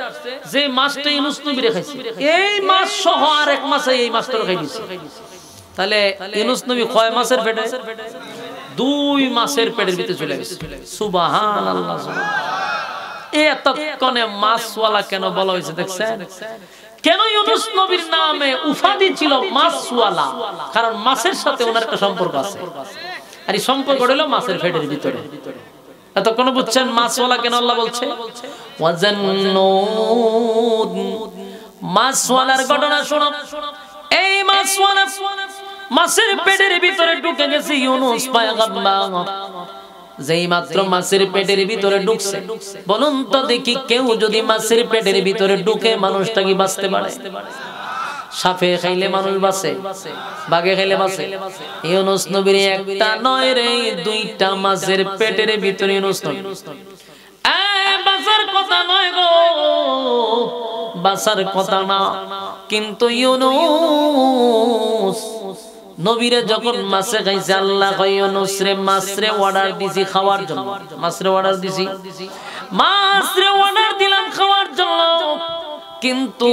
[SPEAKER 1] যে মাছটা ইউনুস নবীরে খাইছে, এই মাছ সহ আরেক মাছ এই মাছটা খাই দিছে। তাহলে ইউনুস নবী কয় মাছের পেটে? দুই মাছের পেটের ভিতরে চলে গেছে। সুবহানাল্লাহ। এতক্ষণে মাছওয়ালা কেন বলা হয়েছে দেখছেন? কেন ইউনুস নবীর নামে উপাধি ছিল মাছওয়ালা? কারণ মাছের সাথে ওনার একটা সম্পর্ক আছে, আর এই সম্পর্ক হলো মাছের পেটের ভিতরে। এতক্ষণ বুঝছেন মাছওয়ালা কেন আল্লাহ বলছে? ওয়াজান্নুন, মাছওয়ালার ঘটনা শোনো। এই মাছওয়ালা মাছের পেটের ভিতরে ঢুকে গেছে ইউনুস পয়গম্বর। যেই মাত্র মাছের পেটের ভিতরে ঢুকছে, বলুন তো দেখি কেউ যদি মাছের পেটের ভিতরে ঢুকে মানুষটা কি বাঁচতে পারে? সাপে খাইলে মানুষ বাঁচে, বাঘে খাইলে বাঁচে। ইউনুস নবীর একটা নয় রে, দুইটা মাছের পেটের ভিতরে ইউনুস নবী বাঁচার কথা নয় গো, বাঁচার কথা না। কিন্তু ইউনুস নবীরে যখন মাছে খাইছে, আল্লাহ কয় ইউনুস রে মাছরে অর্ডার দিছি খাওয়ার জন্য, মাছরে অর্ডার দিছি, মাছরে অর্ডার দিলাম খাওয়ার জন্য, কিন্তু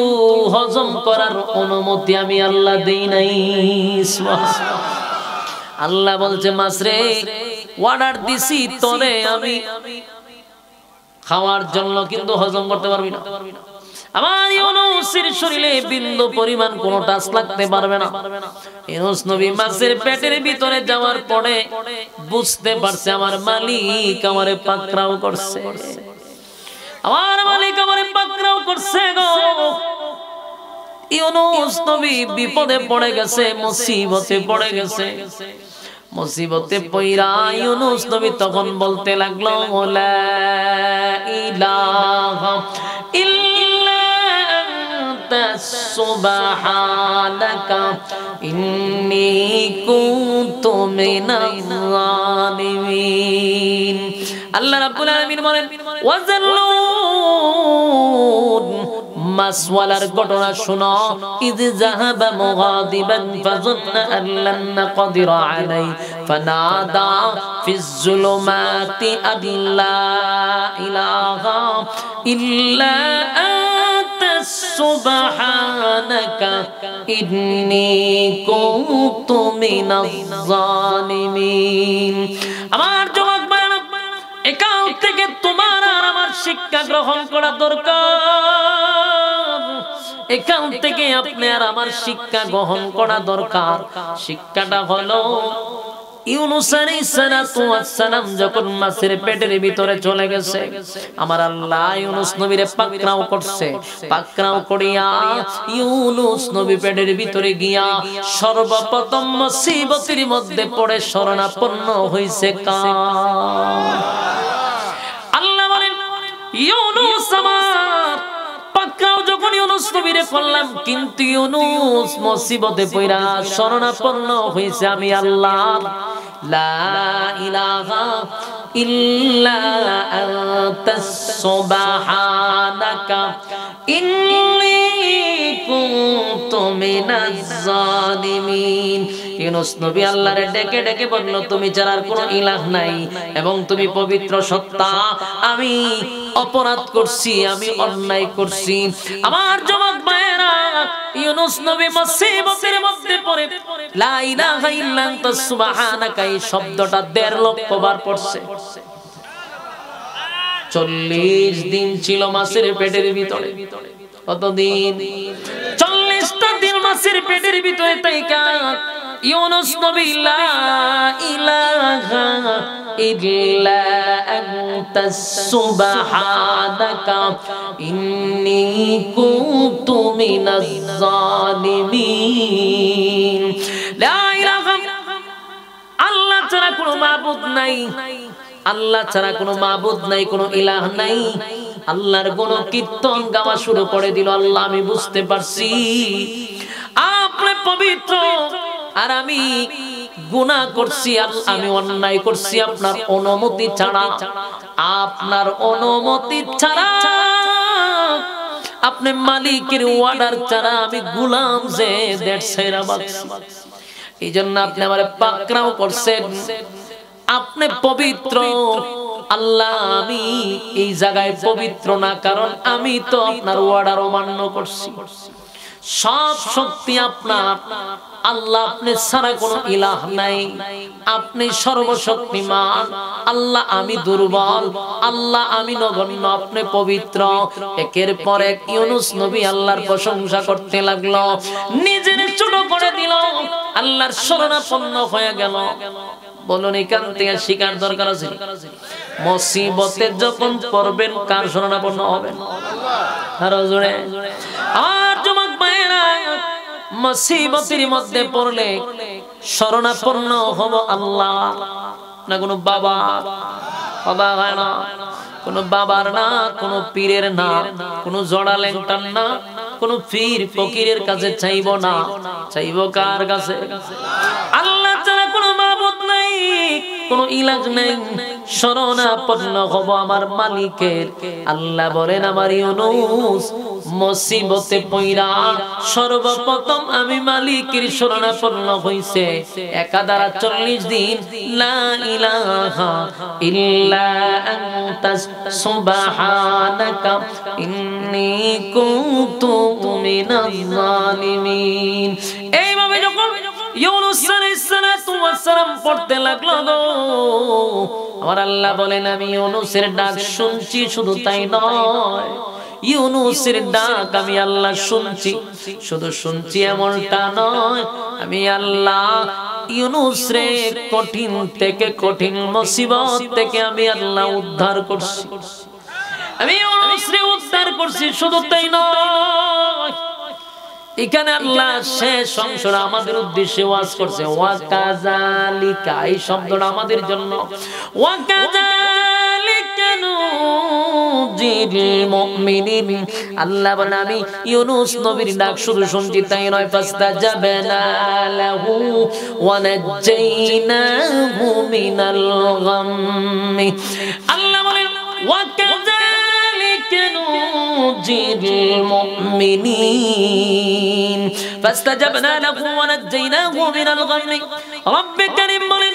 [SPEAKER 1] হজম করার অনুমতি আমি আল্লাহ দেই নাই। আল্লাহ বলছে মাছরে অর্ডার দিছি তোরে আমি খাওয়ার জন্য, কিন্তু হজম করতে পারবি না। আমার ইউনুসের শরীরে বিন্দু পরিমাণ কোনো টাচ লাগতে পারবে না। ইউনুস নবী মাছের পেটের ভিতরে যাওয়ার পরে বুঝতে পারছে আমার মালিক আমারে পাকড়াও করছে, আমার মালিক আমারে পাকড়াও করছে গো। ইউনুস নবী বিপদে পড়ে গেছে, মুসিবতে পড়ে গেছে। মুসিবতে পইরা ইউনুস নবী তখন বলতে লাগলো লা ইলাহা ইল্লা আনতা সুবহানাকা ইন্নী কুনতু মিনাজ জালিমিন। আল্লাহ রাব্বুল আলামিন বলেন ওয়াজাল্লুন, মাছওয়ালার ঘটনা শুনো। ইয যাহাবা মুগাদিবান ফাযান্না আন লান নাকদিরা আলাইহি ফানাদা ফিজ যুলুমাতি আল্লা ইলাহা ইল্লা আনতা সুবহানাকা ইন্নী কুনতু মিনাজ জালিমিন। আমার জবাব এখান থেকে তোমার আর আমার শিক্ষা গ্রহণ করা দরকার। এখান থেকে আপনি আর আমার শিক্ষা গ্রহণ করা দরকার। শিক্ষাটা হলো ইউনুস আলাইহিস সালাতু ওয়াস সালাম যখন মাছের পেটের ভিতরে চলে গেছে, আমার আল্লাহ ইউনুস নবীরে পাকড়াও করছে। পাকড়াও করিয়া ইউনুস নবী পেটের ভিতরে গিয়া সর্বপ্রথম মুসিবতের মধ্যে পড়ে শরণাপন্ন হইছে কার? আল্লাহ বলেন ইউনুস আমার পাকড়াও যখন ইউনুস নবীরে করলাম, কিন্তু ইউনুস মুসিবতে পড়া শরণাপন্ন হইছে আমি আল্লাহ। লা ইলাহা ইল্লা আনতা সুবহানাকা ইন্নী কুনতু মিনাজ জালিমিন। ইউনুস নবী আল্লাহরে ডেকে ডেকে বলল তুমি ছাড়া আর কোনো ইলাহ নাই এবং তুমি পবিত্র সত্তা। আমি অপরাধ করছি, আমি অন্যায় করছি। আমার জবাব ভাইরা, ইউনুস নবী মুসিবতের মধ্যে পড়ে লা ইলাহা ইল্লা আনতা সুবহানাকা এই শব্দটা 1.5 লক্ষ বার পড়ছে। 40 দিন ছিল মাছের পেটের ভিতরে। কতদিন? 40টা দিন মাছের পেটের ভিতরে তাইকা ইউনুস নবী লা ইলাহা ইল্লা আনতা সুবহানাকা ইন্নী কুনতু মিনাজ জালিমিন। লা ইলাহা, আল্লাহ ছাড়া কোনো মাবুদ নাই, আল্লাহ ছাড়া কোনো মাবুদ নাই, কোনো ইলাহ নাই। আল্লাহর গুণ কীর্তন গাওয়া শুরু করে দিল। আল্লাহ আমি বুঝতে পারছি আপনি পবিত্র আর আমি গুনাহ করছি, আমি অন্যায় করছি আপনার অনুমতি ছাড়া। আপনার অনুমতি ছাড়া, আপনি মালিকের অর্ডার ছাড়া আমি গোলাম যে দেড় বাক্স। এই জন্য আপনি আমারে পাকড়াও করছেন। আপনি পবিত্র আল্লাহ, আমি এই জায়গায় পবিত্র না, কারণ আমি তো আপনার অর্ডার অমান্য করছি। সব শক্তি আপনার আল্লাহ, আপনি ছাড়া কোনো ইলাহ নাই, আপনি সর্বশক্তিমান। আল্লাহ আমি দুর্বল, আল্লাহ আমি নগণ্য, আপনি পবিত্র। একের পর এক ইউনুস নবী আল্লাহর প্রশংসা করতে লাগলো, নিজের ছোট করে দিল, আল্লাহর শরণাপন্ন হয়ে গেল। বলুন এখান থেকে শিকার দরকার আছে। মুসিবতে যখন পড়বেন কার শরণাপন্ন হবেন? আরো জোরে। আর যুবক ভাইরা, মুসিবতের মধ্যে পড়লে শরণাপন্ন হব আল্লাহ, না কোনো বাবা। বাবা হয় না, কোনো বাবার না, কোনো পীরের না, কোনো জড়া লেংটার না, কোনো পীর ফকিরের কাছে চাইব না। চাইব কার কাছে? আল্লাহ ছাড়া কোনো মাবুদ নাই, কোনো ইলাহ নাই। শরণাপন্ন হব আমার মালিকের। আল্লাহ বলেন আমার ইউনুস মুসিবতে পইরা সর্বপ্রথম আমি মালিকের শরণাপন্ন হইছে। একাধারা 40 দিন লা ইলাহা ইল্লা আনতা সুবহানাকা ইন্নী কুনতু মিনাজ জালিমিন। এইভাবে যখন ইউনুস আলাইহিস সালাতু ওয়াস সালাম পড়তে লাগলো গো, আমার আল্লাহ বলেন আমি ইউনুসের ডাক শুনছি। শুধু তাই নয়, ইউনুসের ডাক আমি আল্লাহ শুনছি। শুধু শুনছি এমনটা নয়, আমি আল্লাহ ইউনুস রে কঠিন থেকে কঠিন মুসিবত থেকে আমি আল্লাহ উদ্ধার করছি। আমি ইউনুস রে উদ্ধার করছি। শুধু তাই নয়, এখানে আল্লাহ শেষ অংশটা আমাদের উদ্দেশ্যে ওয়াজ করছে। ওয়াকাযালিকা, এই শব্দটা আমাদের জন্য। ওয়াকাযালিকা নুজিল মুমিনিন। আল্লাহ বলেন আমি ইউনুস নবীর ডাক শুধু শুনছি তাই নয়, ফাস্তাজাবনা লাহু ওয়া নাজ্জাইনাহু মিনাল গাম্মি। আল্লাহ বলেন ওয়াকাযালিকা নুজিল মুমিনিন ফাস্তাজাবনা লাহু ওয়া নাজ্জাইনাহু মিনাল গাম্মি। রব্বে কারীম বলেন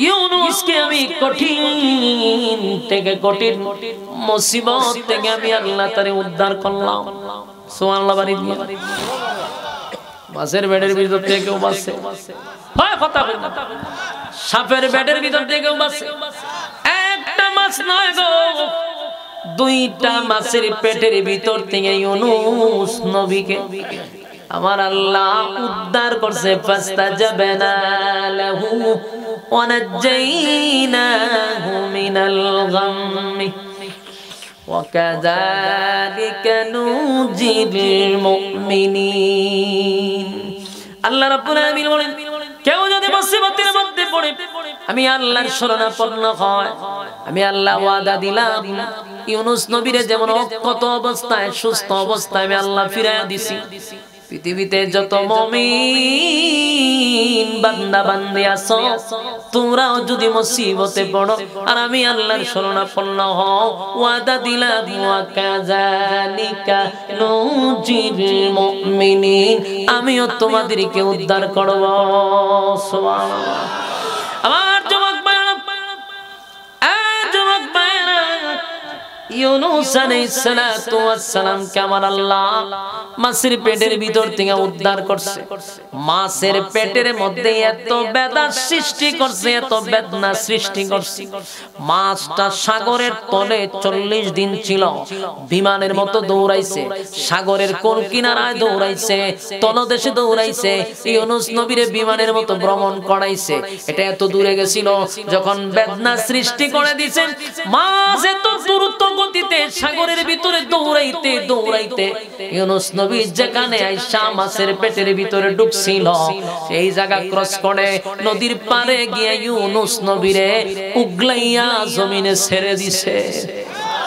[SPEAKER 1] ইউনুসকে আমি কঠিন থেকে কঠিন মুসিবত থেকে আমি আল্লাহ তারে উদ্ধার করলাম। সুবহানাল্লাহ। বাড়ি দিয়ে মাছের বেডের ভিতর থেকে কেউ বাঁচে, হয় কথা বলেন না। সাপের বেডের ভিতর থেকে কেউ বাঁচে। একটা মাছ নয় গো, দুইটা মাছের পেটের ভিতর থেকে ইউনুস নবীকে আমার আল্লাহ উদ্ধার করছে। ফাস্তাজাবনা লাহু ওয়া নাজ্জাইনাহু মিনাল গাম্মি ওয়া কাযালিকা নুজিল মুমিনিন। আল্লাহ রাব্বুল আলামিন বলেন কেউ যদি মুসিবতের মধ্যে পড়ে আমি আল্লাহর শরণাপন্ন হয়, আমি আল্লাহ ওয়াদা দিলাম ইউনুস নবীরে যেমন অক্ষত অবস্থায় সুস্থ অবস্থায় আমি আল্লাহ ফিরাইয়া দিছি। পৃথিবীতে যত মুমিন বান্দা বান্দি আছো, তোমরাও যদি মুসিবতে পড়ো আর আমি আল্লাহর শরণাপন্ন হও, ওয়াদা দিলাম ওয়াকাযালিকা নুজিল মুমিনিন, আমিও তোমাদেরকে উদ্ধার করব। সুবহানাল্লাহ। আমার যুবক ভাইরা, যুবক ভাইরা, ইউনুস আলাইহিস সালাতু ওয়াস সালাম কে আমার আল্লাহ মাছের পেটের ভিতর থেকে উদ্ধার করছে। মাছের পেটের মধ্যে এত বেদনা সৃষ্টি করছে, এত বেদনা সৃষ্টি করছে। মাছটা সাগরের তলে 40 দিন ছিল, বিমানের মতো দৌড়াইছে, সাগরের কোন কিনারায় দৌড়াইছে, তলদেশে দৌড়াইছে, ইউনুস নবীরে বিমানের মতো ভ্রমণ করাইছে। এটা এত দূরে গেছিল, যখন বেদনা সৃষ্টি করে দিয়েছে, মাছ এত দ্রুত গতিতে সাগরের ভিতরে দৌড়াইতে দৌড়াইতে ইউনুস নবী যেখানে আয়েশা মাছের পেটের ভিতরে ঢুকছিল, এই জায়গা ক্রস করে নদীর পারে গিয়ে ইউনুস নবীরে উগলাইয়া জমিনে ছেড়ে দিছে।